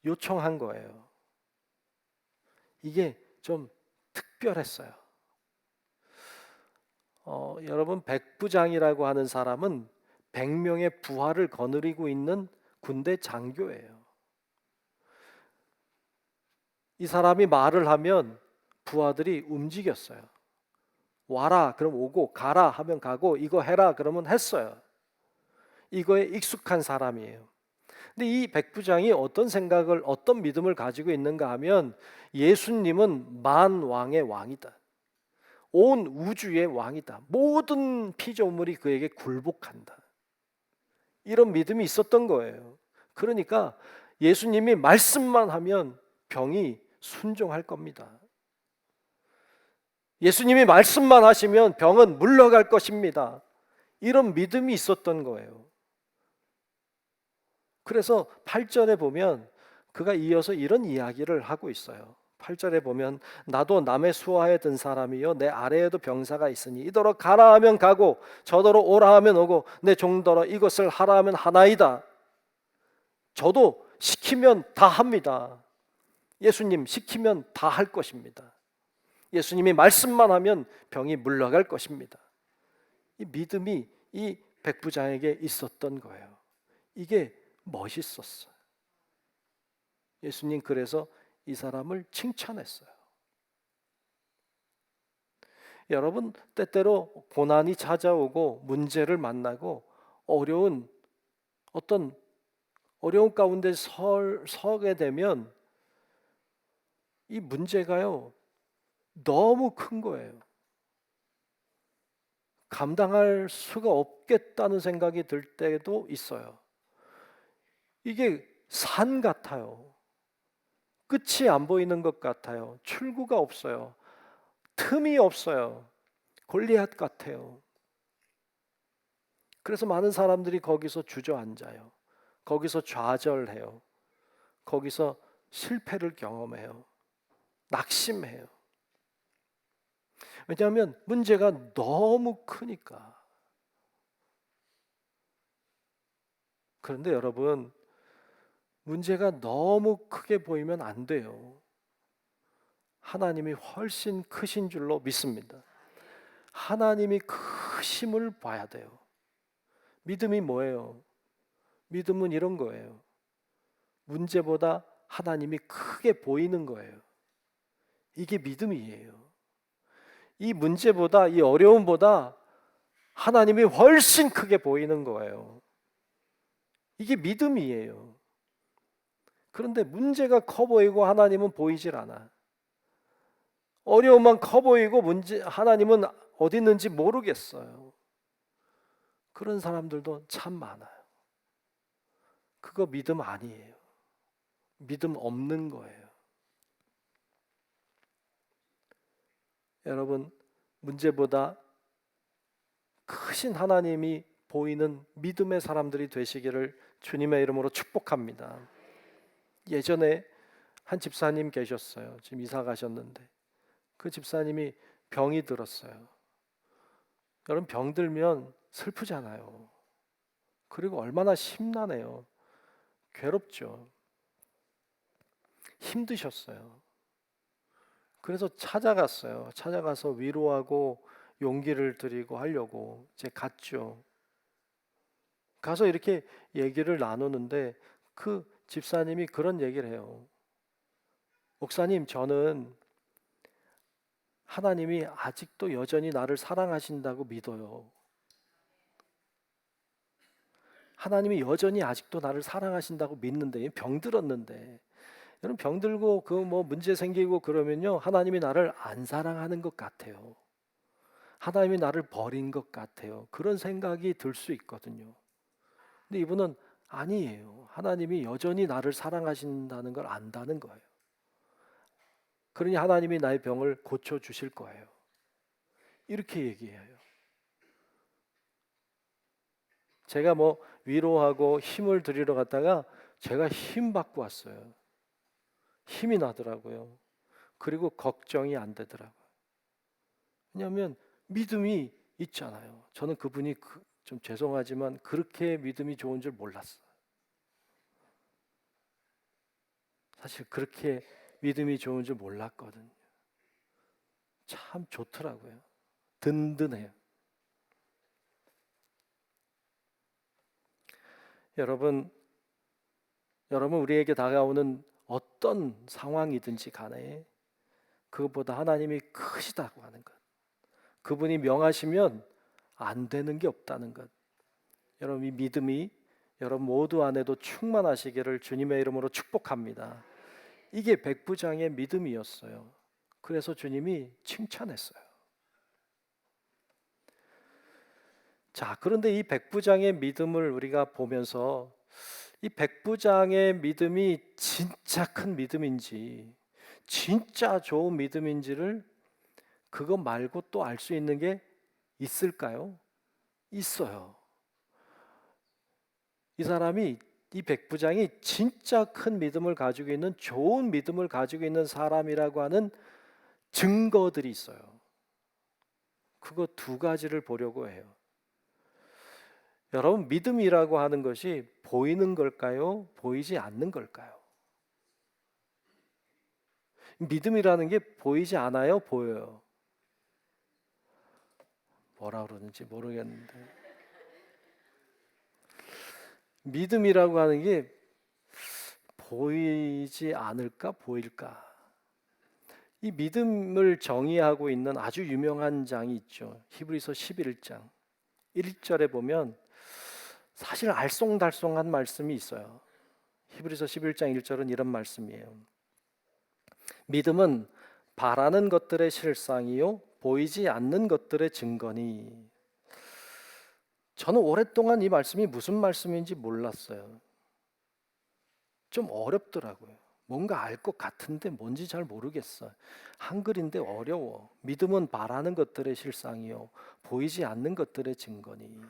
요청한 거예요. 이게 좀 특별했어요. 여러분, 백부장이라고 하는 사람은 100명의 부하를 거느리고 있는 군대 장교예요. 이 사람이 말을 하면 부하들이 움직였어요. 와라 그럼 오고, 가라 하면 가고, 이거 해라 그러면 했어요. 이거에 익숙한 사람이에요. 근데 이 백부장이 어떤 생각을, 어떤 믿음을 가지고 있는가 하면 예수님은 만왕의 왕이다. 온 우주의 왕이다. 모든 피조물이 그에게 굴복한다. 이런 믿음이 있었던 거예요. 그러니까 예수님이 말씀만 하면 병이 순종할 겁니다. 예수님이 말씀만 하시면 병은 물러갈 것입니다. 이런 믿음이 있었던 거예요. 그래서 8절에 보면 그가 이어서 이런 이야기를 하고 있어요. 8절에 보면 나도 남의 수하에 든 사람이요 내 아래에도 병사가 있으니 이더러 가라 하면 가고 저더러 오라 하면 오고 내 종더러 이것을 하라 하면 하나이다. 저도 시키면 다 합니다. 예수님 시키면 다 할 것입니다. 예수님이 말씀만 하면 병이 물러갈 것입니다. 이 믿음이 이 백부장에게 있었던 거예요. 이게 멋있었어요. 예수님 그래서 이 사람을 칭찬했어요. 여러분, 때때로 고난이 찾아오고 문제를 만나고 어려운 가운데 서게 되면 이 문제가요 너무 큰 거예요. 감당할 수가 없겠다는 생각이 들 때도 있어요. 이게 산 같아요. 끝이 안 보이는 것 같아요. 출구가 없어요. 틈이 없어요. 골리앗 같아요. 그래서 많은 사람들이 거기서 주저앉아요. 거기서 좌절해요. 거기서 실패를 경험해요. 낙심해요. 왜냐하면 문제가 너무 크니까. 그런데 여러분, 문제가 너무 크게 보이면 안 돼요. 하나님이 훨씬 크신 줄로 믿습니다. 하나님이 크심을 봐야 돼요. 믿음이 뭐예요? 믿음은 이런 거예요. 문제보다 하나님이 크게 보이는 거예요. 이게 믿음이에요. 이 문제보다, 이 어려움보다 하나님이 훨씬 크게 보이는 거예요. 이게 믿음이에요. 그런데 문제가 커 보이고 하나님은 보이질 않아. 어려움만 커 보이고 하나님은 어디 있는지 모르겠어요. 그런 사람들도 참 많아요. 그거 믿음 아니에요. 믿음 없는 거예요. 여러분, 문제보다 크신 하나님이 보이는 믿음의 사람들이 되시기를 주님의 이름으로 축복합니다. 예전에 한 집사님 계셨어요. 지금 이사 가셨는데 그 집사님이 병이 들었어요. 여러분, 병 들면 슬프잖아요. 그리고 얼마나 심란해요. 괴롭죠. 힘드셨어요. 그래서 찾아갔어요. 찾아가서 위로하고 용기를 드리고 하려고 이제 갔죠. 가서 이렇게 얘기를 나누는데 그 집사님이 그런 얘기를 해요. 목사님, 저는 하나님이 아직도 여전히 나를 사랑하신다고 믿어요. 하나님이 여전히 아직도 나를 사랑하신다고 믿는데, 병 들었는데, 여러분 병 들고 그 뭐 문제 생기고 그러면요 하나님이 나를 안 사랑하는 것 같아요. 하나님이 나를 버린 것 같아요. 그런 생각이 들 수 있거든요. 근데 이분은 아니에요. 하나님이 여전히 나를 사랑하신다는 걸 안다는 거예요. 그러니 하나님이 나의 병을 고쳐 주실 거예요. 이렇게 얘기해요. 제가 뭐 위로하고 힘을 드리러 갔다가 제가 힘 받고 왔어요. 힘이 나더라고요. 그리고 걱정이 안 되더라고요. 왜냐하면 믿음이 있잖아요. 저는 그분이 좀 죄송하지만 그렇게 믿음이 좋은 줄 몰랐어요. 사실 그렇게 믿음이 좋은 줄 몰랐거든요. 참 좋더라고요. 든든해요. 여러분 우리에게 다가오는 어떤 상황이든지 간에 그것보다 하나님이 크시다고 하는 것, 그분이 명하시면 안 되는 게 없다는 것, 여러분 이 믿음이 여러분 모두 안에도 충만하시기를 주님의 이름으로 축복합니다. 이게 백부장의 믿음이었어요. 그래서 주님이 칭찬했어요. 자, 그런데 이 백부장의 믿음을 우리가 보면서 이 백부장의 믿음이 진짜 큰 믿음인지 진짜 좋은 믿음인지를 그거 말고 또 알 수 있는 게 있을까요? 있어요. 이 사람이, 이 백부장이 진짜 큰 믿음을 가지고 있는, 좋은 믿음을 가지고 있는 사람이라고 하는 증거들이 있어요. 그거 두 가지를 보려고 해요. 여러분, 믿음이라고 하는 것이 보이는 걸까요? 보이지 않는 걸까요? 믿음이라는 게 보이지 않아요? 보여요? 뭐라 그러는지 모르겠는데, 믿음이라고 하는 게 보이지 않을까? 보일까? 이 믿음을 정의하고 있는 아주 유명한 장이 있죠. 히브리서 11장 1절에 보면 사실 알쏭달쏭한 말씀이 있어요. 히브리서 11장 1절은 이런 말씀이에요. 믿음은 바라는 것들의 실상이요 보이지 않는 것들의 증거니. 저는 오랫동안 이 말씀이 무슨 말씀인지 몰랐어요. 좀 어렵더라고요. 뭔가 알 것 같은데 뭔지 잘 모르겠어. 한글인데 어려워. 믿음은 바라는 것들의 실상이요 보이지 않는 것들의 증거니.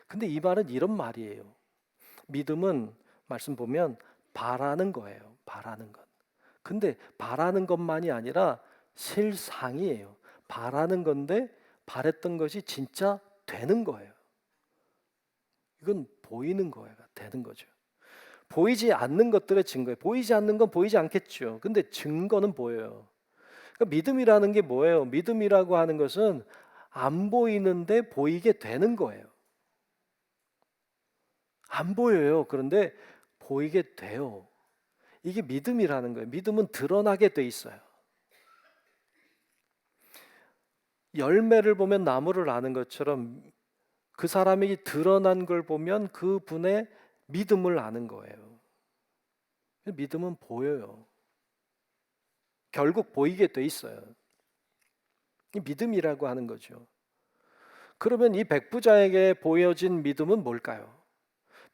근데 이 말은 이런 말이에요. 믿음은 말씀 보면 바라는 거예요. 바라는 것. 근데 바라는 것만이 아니라 실상이에요. 바라는 건데 바랬던 것이 진짜 되는 거예요. 이건 보이는 거예요. 되는 거죠. 보이지 않는 것들의 증거예요. 보이지 않는 건 보이지 않겠죠. 근데 증거는 보여요. 그러니까 믿음이라는 게 뭐예요? 믿음이라고 하는 것은 안 보이는데 보이게 되는 거예요. 안 보여요. 그런데 보이게 돼요. 이게 믿음이라는 거예요. 믿음은 드러나게 돼 있어요. 열매를 보면 나무를 아는 것처럼 그 사람이 드러난 걸 보면 그분의 믿음을 아는 거예요. 믿음은 보여요. 결국 보이게 돼 있어요. 이 믿음이라고 하는 거죠. 그러면 이 백부장에게 보여진 믿음은 뭘까요?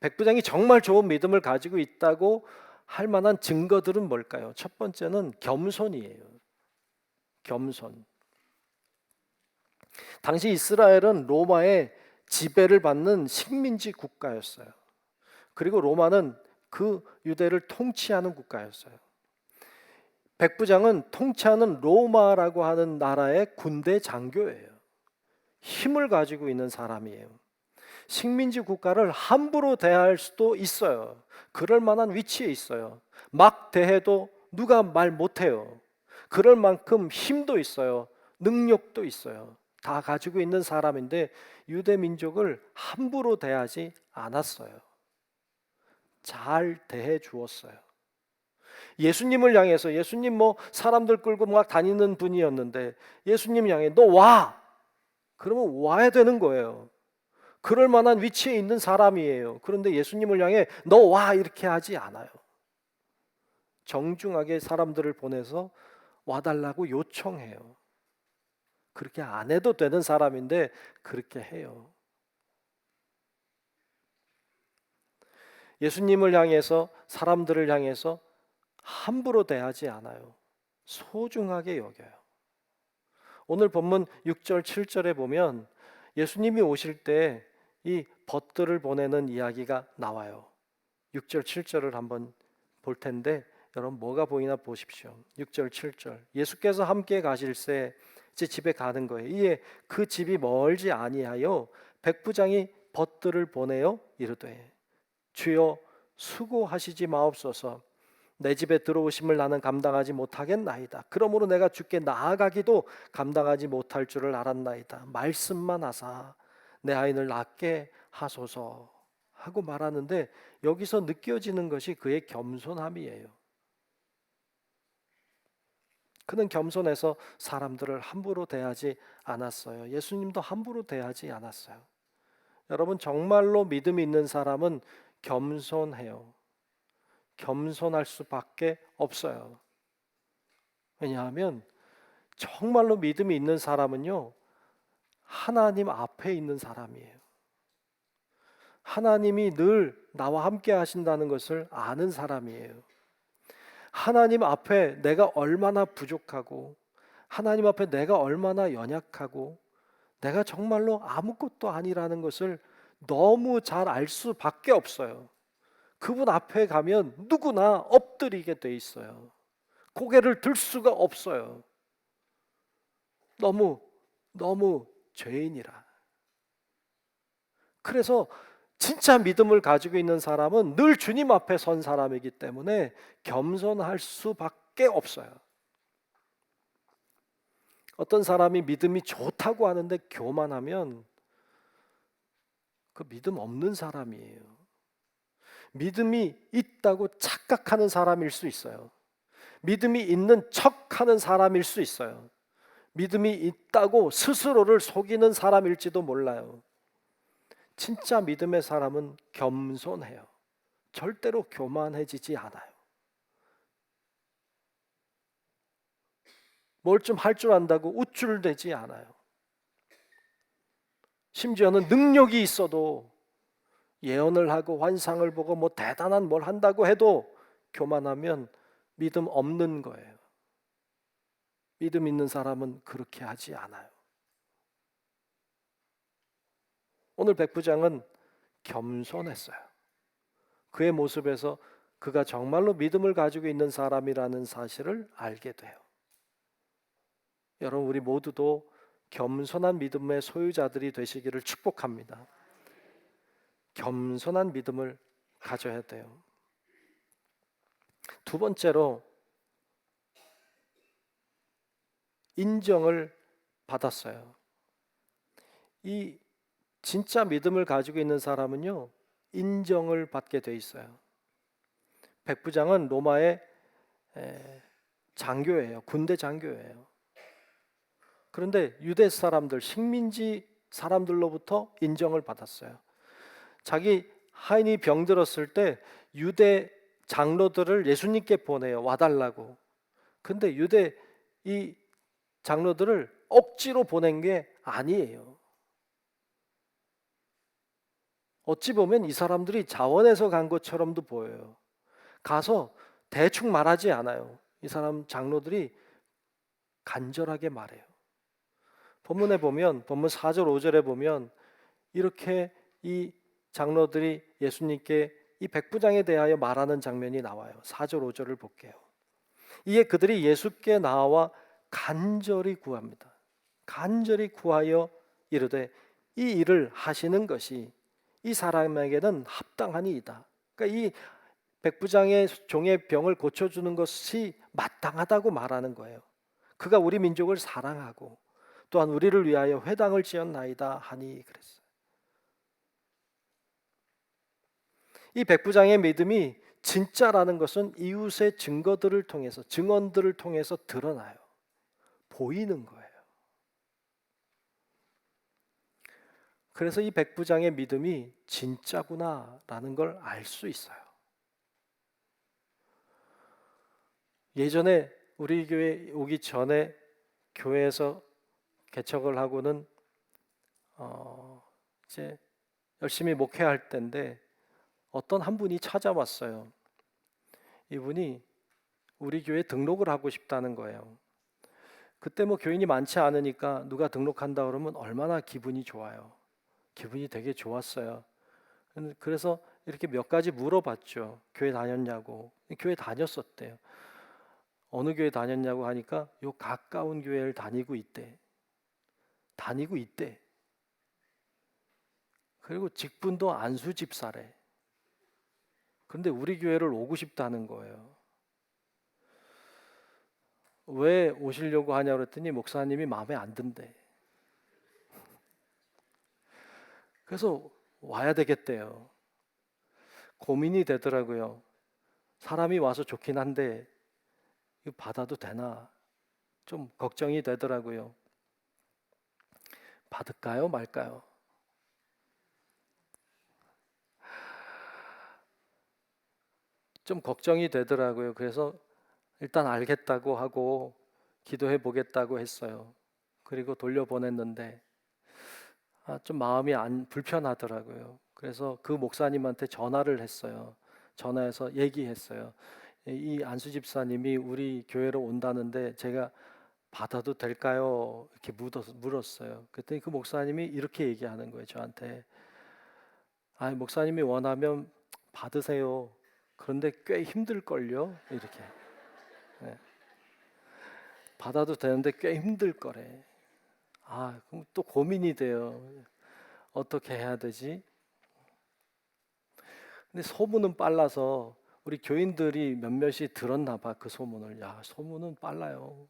백부장이 정말 좋은 믿음을 가지고 있다고 할 만한 증거들은 뭘까요? 첫 번째는 겸손이에요. 겸손. 당시 이스라엘은 로마의 지배를 받는 식민지 국가였어요. 그리고 로마는 그 유대를 통치하는 국가였어요. 백부장은 통치하는 로마라고 하는 나라의 군대 장교예요. 힘을 가지고 있는 사람이에요. 식민지 국가를 함부로 대할 수도 있어요. 그럴 만한 위치에 있어요. 막 대해도 누가 말 못해요. 그럴 만큼 힘도 있어요. 능력도 있어요. 다 가지고 있는 사람인데 유대 민족을 함부로 대하지 않았어요. 잘 대해 주었어요. 예수님을 향해서, 예수님 뭐 사람들 끌고 막 다니는 분이었는데 예수님 향해 너 와! 그러면 와야 되는 거예요. 그럴 만한 위치에 있는 사람이에요. 그런데 예수님을 향해 너 와! 이렇게 하지 않아요. 정중하게 사람들을 보내서 와달라고 요청해요. 그렇게 안 해도 되는 사람인데 그렇게 해요. 예수님을 향해서, 사람들을 향해서 함부로 대하지 않아요. 소중하게 여겨요. 오늘 본문 6절, 7절에 보면 예수님이 오실 때 이 벗들을 보내는 이야기가 나와요. 6절, 7절을 한번 볼 텐데 여러분 뭐가 보이나 보십시오. 6절, 7절. 예수께서 함께 가실새 이제 집에 가는 거예요. 이에 그 집이 멀지 아니하여 백부장이 벗들을 보내어 이르되 주여 수고하시지 마옵소서. 내 집에 들어오심을 나는 감당하지 못하겠나이다. 그러므로 내가 주께 나아가기도 감당하지 못할 줄을 알았나이다. 말씀만 하사 내 아이를 낫게 하소서 하고 말하는데 여기서 느껴지는 것이 그의 겸손함이에요. 그는 겸손해서 사람들을 함부로 대하지 않았어요. 예수님도 함부로 대하지 않았어요. 여러분 정말로 믿음이 있는 사람은 겸손해요. 겸손할 수밖에 없어요. 왜냐하면 정말로 믿음이 있는 사람은요, 하나님 앞에 있는 사람이에요. 하나님이 늘 나와 함께 하신다는 것을 아는 사람이에요. 하나님 앞에 내가 얼마나 부족하고 하나님 앞에 내가 얼마나 연약하고 내가 정말로 아무것도 아니라는 것을 너무 잘 알 수밖에 없어요. 그분 앞에 가면 누구나 엎드리게 돼 있어요. 고개를 들 수가 없어요. 너무 죄인이라. 그래서 진짜 믿음을 가지고 있는 사람은 늘 주님 앞에 선 사람이기 때문에 겸손할 수밖에 없어요. 어떤 사람이 믿음이 좋다고 하는데 교만하면 그 믿음 없는 사람이에요. 믿음이 있다고 착각하는 사람일 수 있어요. 믿음이 있는 척하는 사람일 수 있어요. 믿음이 있다고 스스로를 속이는 사람일지도 몰라요. 진짜 믿음의 사람은 겸손해요. 절대로 교만해지지 않아요. 뭘 좀 할 줄 안다고 우쭐대지 않아요. 심지어는 능력이 있어도 예언을 하고 환상을 보고 뭐 대단한 뭘 한다고 해도 교만하면 믿음 없는 거예요. 믿음 있는 사람은 그렇게 하지 않아요. 오늘 백부장은 겸손했어요. 그의 모습에서 그가 정말로 믿음을 가지고 있는 사람이라는 사실을 알게 돼요. 여러분 우리 모두도 겸손한 믿음의 소유자들이 되시기를 축복합니다. 겸손한 믿음을 가져야 돼요. 두 번째로 인정을 받았어요. 이 진짜 믿음을 가지고 있는 사람은요, 인정을 받게 돼 있어요. 백부장은 로마의 장교예요. 군대 장교예요. 그런데 유대 사람들, 식민지 사람들로부터 인정을 받았어요. 자기 하인이 병들었을 때 유대 장로들을 예수님께 보내요. 와달라고. 근데 유대 이 장로들을 억지로 보낸 게 아니에요. 어찌 보면 이 사람들이 자원해서 간 것처럼도 보여요. 가서 대충 말하지 않아요. 이 사람 장로들이 간절하게 말해요. 본문에 보면 본문 4절 5절에 보면 이렇게 이 장로들이 예수님께 이 백부장에 대하여 말하는 장면이 나와요. 4절 5절을 볼게요. 이에 그들이 예수께 나와 간절히 구합니다. 간절히 구하여 이르되 이 일을 하시는 것이 이 사람에게는 합당하니이다. 그러니까 이 백부장의 종의 병을 고쳐주는 것이 마땅하다고 말하는 거예요. 그가 우리 민족을 사랑하고 또한 우리를 위하여 회당을 지었나이다 하니 그랬어요. 이 백부장의 믿음이 진짜라는 것은 이웃의 증거들을 통해서, 증언들을 통해서 드러나요. 보이는 거예요. 그래서 이 백부장의 믿음이 진짜구나라는 걸 알 수 있어요. 예전에 우리 교회 오기 전에 교회에서 개척을 하고는 이제 열심히 목회할 때인데 어떤 한 분이 찾아왔어요. 이분이 우리 교회에 등록을 하고 싶다는 거예요. 그때 뭐 교인이 많지 않으니까 누가 등록한다 그러면 얼마나 기분이 좋아요. 기분이 되게 좋았어요. 그래서 이렇게 몇 가지 물어봤죠. 교회 다녔냐고. 교회 다녔었대요. 어느 교회 다녔냐고 하니까 요 가까운 교회를 다니고 있대. 다니고 있대. 그리고 직분도 안수 집사래. 그런데 우리 교회를 오고 싶다는 거예요. 왜 오시려고 하냐고 그랬더니 목사님이 마음에 안 든대. 그래서 와야 되겠대요. 고민이 되더라고요. 사람이 와서 좋긴 한데 이거 받아도 되나? 좀 걱정이 되더라고요. 받을까요? 말까요? 좀 걱정이 되더라고요. 그래서 일단 알겠다고 하고 기도해 보겠다고 했어요. 그리고 돌려보냈는데 좀 마음이 불편하더라고요. 그래서 그 목사님한테 전화를 했어요. 전화해서 얘기했어요. 이 안수 집사님이 우리 교회로 온다는데 제가 받아도 될까요? 이렇게 물었어요. 그랬더니 그 목사님이 이렇게 얘기하는 거예요. 저한테. 목사님이 원하면 받으세요. 그런데 꽤 힘들걸요? 이렇게. 네. 받아도 되는데 꽤 힘들 거래. 그럼 또 고민이 돼요. 어떻게 해야 되지? 근데 소문은 빨라서 우리 교인들이 몇몇이 들었나 봐. 그 소문을. 소문은 빨라요.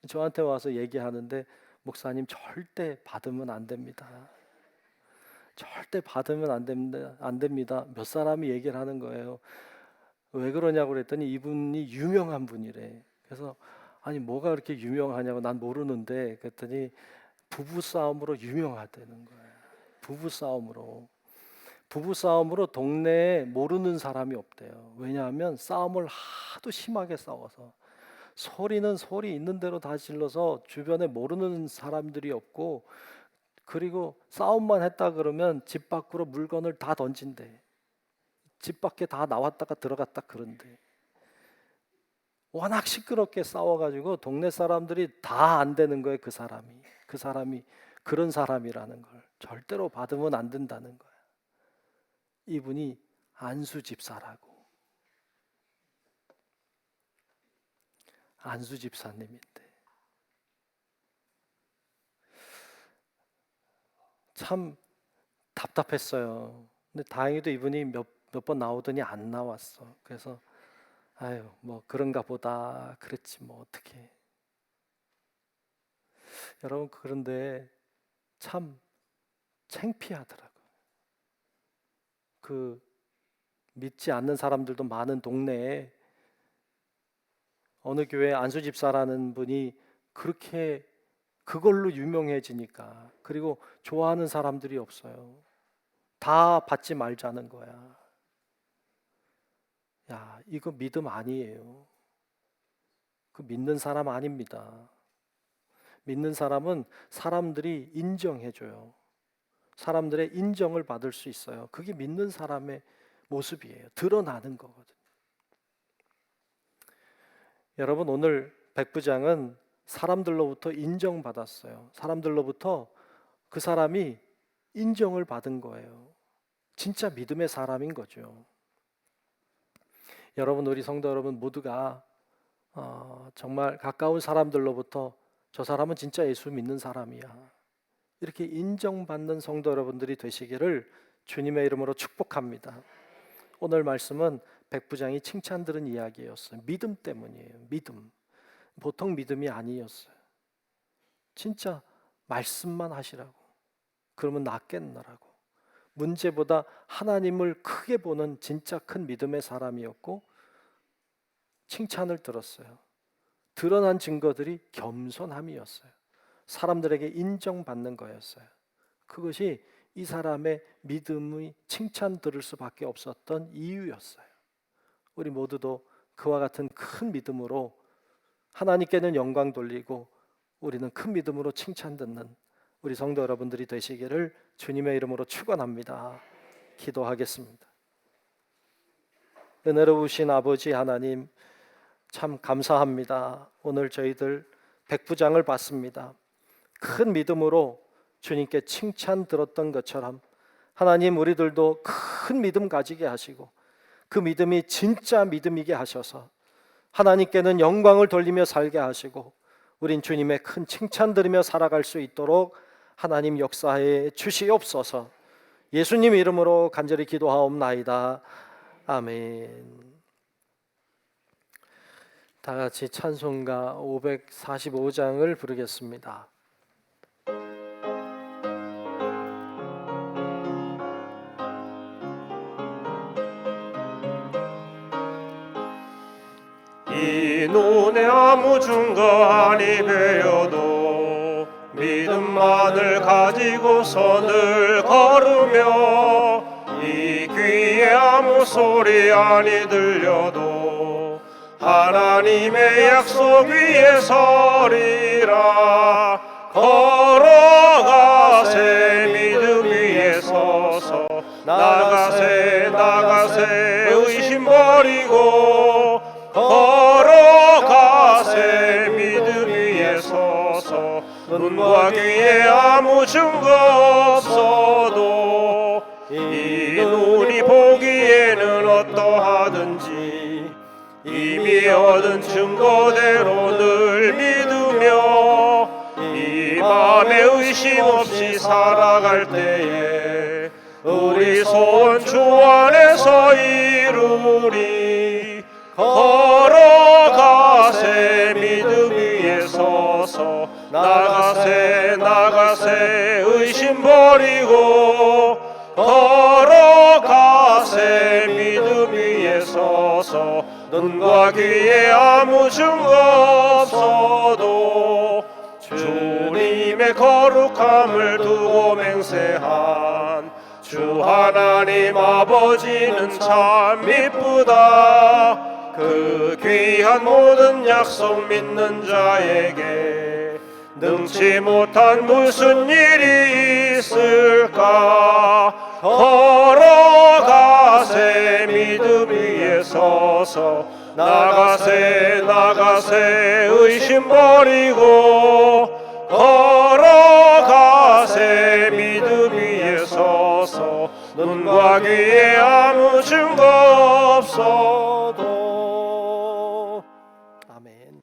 저한테 와서 얘기하는데 목사님 절대 받으면 안 됩니다. 절대 받으면 안 됩니다. 몇 사람이 얘기를 하는 거예요. 왜 그러냐고 그랬더니 이분이 유명한 분이래. 그래서 뭐가 그렇게 유명하냐고 난 모르는데 그랬더니 부부싸움으로 유명하다는 거예요. 부부싸움으로 동네에 모르는 사람이 없대요. 왜냐하면 싸움을 하도 심하게 싸워서 소리는 소리 있는 대로 다 질러서 주변에 모르는 사람들이 없고 그리고 싸움만 했다 그러면 집 밖으로 물건을 다 던진대. 집 밖에 다 나왔다가 들어갔다 그런데 워낙 시끄럽게 싸워가지고 동네 사람들이 다 안 되는 거예요. 그 사람이 그런 사람이라는 걸 절대로 받으면 안 된다는 거예요. 이분이 안수 집사라고. 안수 집사님인데 참 답답했어요. 근데 다행히도 이분이 몇 번 나오더니 안 나왔어. 그래서 뭐 그런가 보다 그랬지 뭐 어떻게. 여러분 그런데 참 창피하더라고요. 그 믿지 않는 사람들도 많은 동네에 어느 교회 안수 집사라는 분이 그렇게 그걸로 유명해지니까 그리고 좋아하는 사람들이 없어요. 다 받지 말자는 거야. 이거 믿음 아니에요. 그 믿는 사람 아닙니다. 믿는 사람은 사람들이 인정해줘요. 사람들의 인정을 받을 수 있어요. 그게 믿는 사람의 모습이에요. 드러나는 거거든요. 여러분 오늘 백부장은 사람들로부터 인정받았어요. 사람들로부터 그 사람이 인정을 받은 거예요. 진짜 믿음의 사람인 거죠. 여러분 우리 성도 여러분 모두가 정말 가까운 사람들로부터 저 사람은 진짜 예수 믿는 사람이야. 이렇게 인정받는 성도 여러분들이 되시기를 주님의 이름으로 축복합니다. 오늘 말씀은 백부장이 칭찬 들은 이야기였어요. 믿음 때문이에요. 믿음. 보통 믿음이 아니었어요. 진짜 말씀만 하시라고. 그러면 낫겠노라고. 문제보다 하나님을 크게 보는 진짜 큰 믿음의 사람이었고 칭찬을 들었어요. 드러난 증거들이 겸손함이었어요. 사람들에게 인정받는 거였어요. 그것이 이 사람의 믿음의 칭찬 들을 수밖에 없었던 이유였어요. 우리 모두도 그와 같은 큰 믿음으로 하나님께는 영광 돌리고 우리는 큰 믿음으로 칭찬 듣는 우리 성도 여러분들이 되시기를 주님의 이름으로 축원합니다. 기도하겠습니다. 은혜로우신 아버지 하나님, 참 감사합니다. 오늘 저희들 백부장을 받습니다. 큰 믿음으로 주님께 칭찬 들었던 것처럼 하나님 우리들도 큰 믿음 가지게 하시고 그 믿음이 진짜 믿음이게 하셔서 하나님께는 영광을 돌리며 살게 하시고 우린 주님의 큰 칭찬 들으며 살아갈 수 있도록 하나님 역사해 주시옵소서. 예수님 이름으로 간절히 기도하옵나이다. 아멘. 다 같이 찬송가 545장을 부르겠습니다. 이 눈에 아무 증거 아니 배어도 믿음만을 가지고 선을 걸으며 이 귀에 아무 소리 아니 들려도 하나님의 약속 위에 서리라. 걸어가세 믿음 위에 서서 나가세 나가세 의심 버리고 걸어가세 믿음 위에 서서 눈과 귀에 아무 증거 없어도 이 눈이 보기에는 어떠하든지 이미 얻은 증거대로 늘 믿으며 이 맘에 의심 없이 살아갈 때에 우리 소원 주 안에서 이루리. 걸어가세 믿음 위에 서서 나가세 나가세 의심 버리고 걸어가세 믿음 위에 서서 눈과 귀에 아무 증거 없어도 주님의 거룩함을 두고 맹세한 주 하나님 아버지는 참 이쁘다. 그 귀한 모든 약속 믿는 자에게 능치 못한 무슨 일이 있을까. 걸어가세 믿음 위에 서서 나가세 나가세 의심 버리고 걸어가세 믿음 위에 서서 눈과 귀에 아무 증거 없어도. 아멘.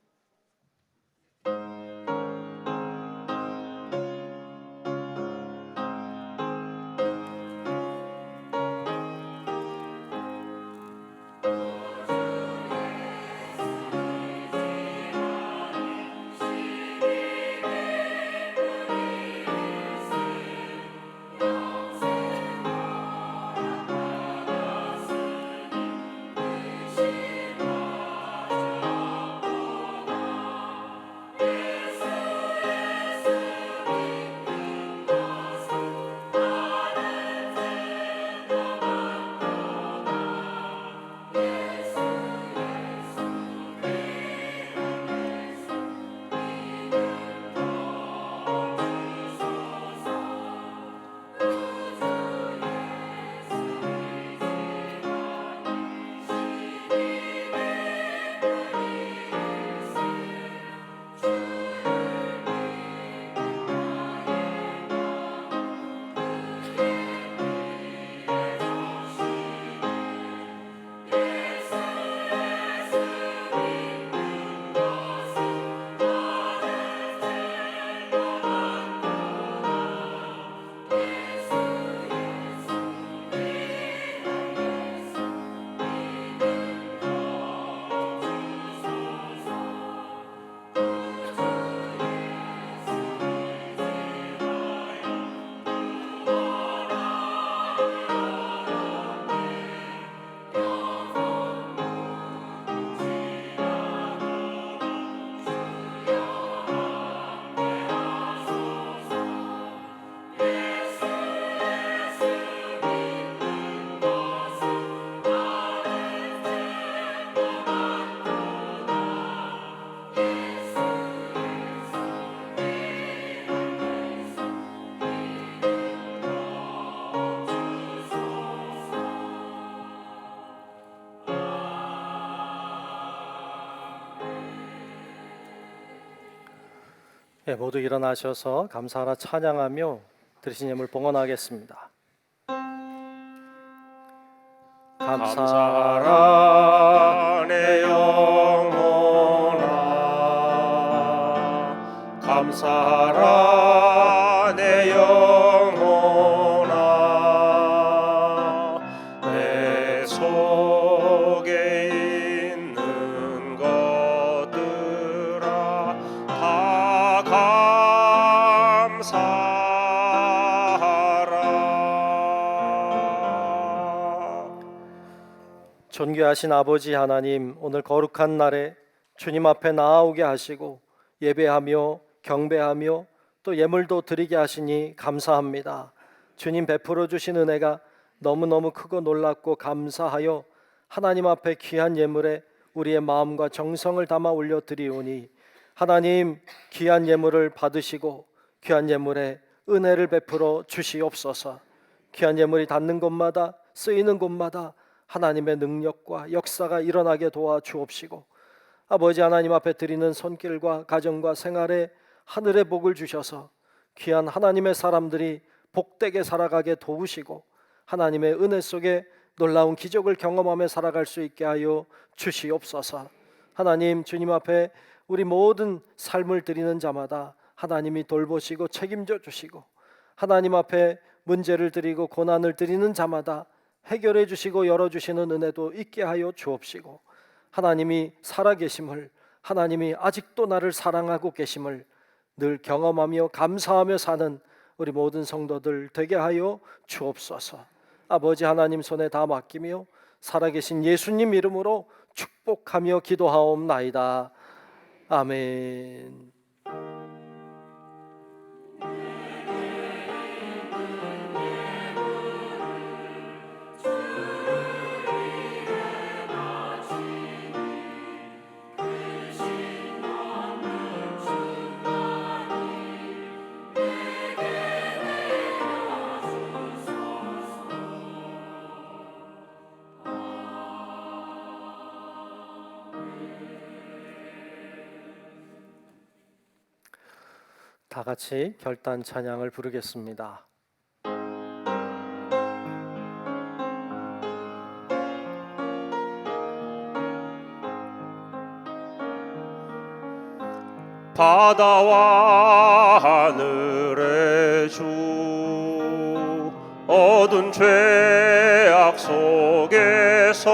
예, 모두 일어나셔서 감사하라 찬양하며 드리신 예물 봉헌하겠습니다. 감사하라 내 영혼아, 감사하라 내 영혼아, 내 속에 있는 것들아 다 감사하라. 존귀하신 아버지 하나님, 오늘 거룩한 날에 주님 앞에 나아오게 하시고 예배하며 경배하며 또 예물도 드리게 하시니 감사합니다. 주님 베풀어 주신 은혜가 너무너무 크고 놀랍고 감사하여 하나님 앞에 귀한 예물에 우리의 마음과 정성을 담아 올려드리오니 하나님 귀한 예물을 받으시고 귀한 예물에 은혜를 베풀어 주시옵소서. 귀한 예물이 닿는 곳마다 쓰이는 곳마다 하나님의 능력과 역사가 일어나게 도와주옵시고 아버지 하나님 앞에 드리는 손길과 가정과 생활에 하늘의 복을 주셔서 귀한 하나님의 사람들이 복되게 살아가게 도우시고 하나님의 은혜 속에 놀라운 기적을 경험하며 살아갈 수 있게 하여 주시옵소서. 하나님 주님 앞에 우리 모든 삶을 드리는 자마다 하나님이 돌보시고 책임져 주시고 하나님 앞에 문제를 드리고 고난을 드리는 자마다 해결해 주시고 열어주시는 은혜도 있게 하여 주옵시고 하나님이 살아계심을 하나님이 아직도 나를 사랑하고 계심을 늘 경험하며 감사하며 사는 우리 모든 성도들 되게 하여 주옵소서. 아버지 하나님 손에 다 맡기며 살아계신 예수님 이름으로 축복하며 기도하옵나이다. 아멘. 다 같이 결단 찬양을 부르겠습니다. 바다와 하늘의 주, 어두운 죄악 속에서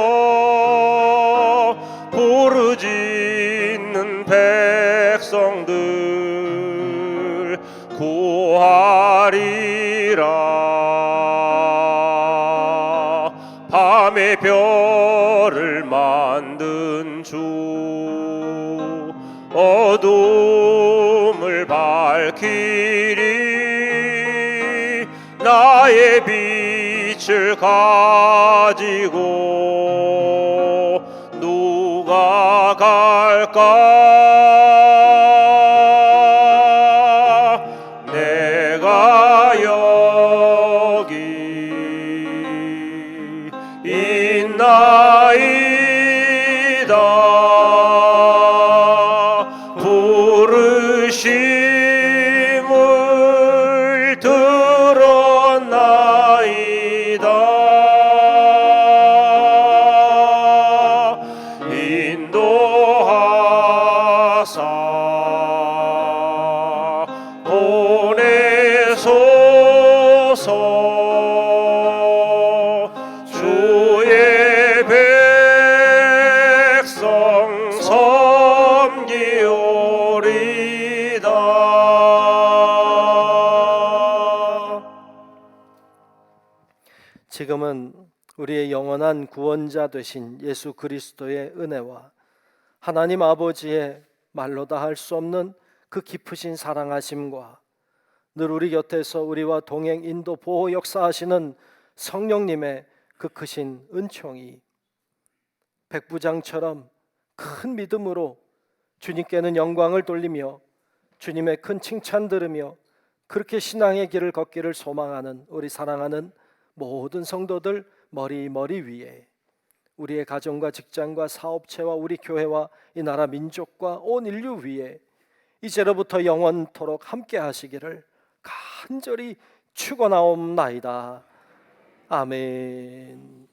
부르짖는 백성들 구하리라. 밤의 별을 만든 주, 어둠을 밝히리. 나의 빛을 가지고 누가 갈까? 내가 여기 있나이다. 부르심을 들었나이다. 인도하사 보내소서. 주의 백성 섬기오리다. 지금은 우리의 영원한 구원자 되신 예수 그리스도의 은혜와 하나님 아버지의 말로 다 할 수 없는 그 깊으신 사랑하심과 늘 우리 곁에서 우리와 동행 인도 보호 역사하시는 성령님의 그 크신 은총이 백부장처럼 큰 믿음으로 주님께는 영광을 돌리며 주님의 큰 칭찬 들으며 그렇게 신앙의 길을 걷기를 소망하는 우리 사랑하는 모든 성도들 머리 위에 우리의 가정과 직장과 사업체와 우리 교회와 이 나라 민족과 온 인류 위에 이제로부터 영원토록 함께 하시기를 간절히 축원하옵나이다. 아멘.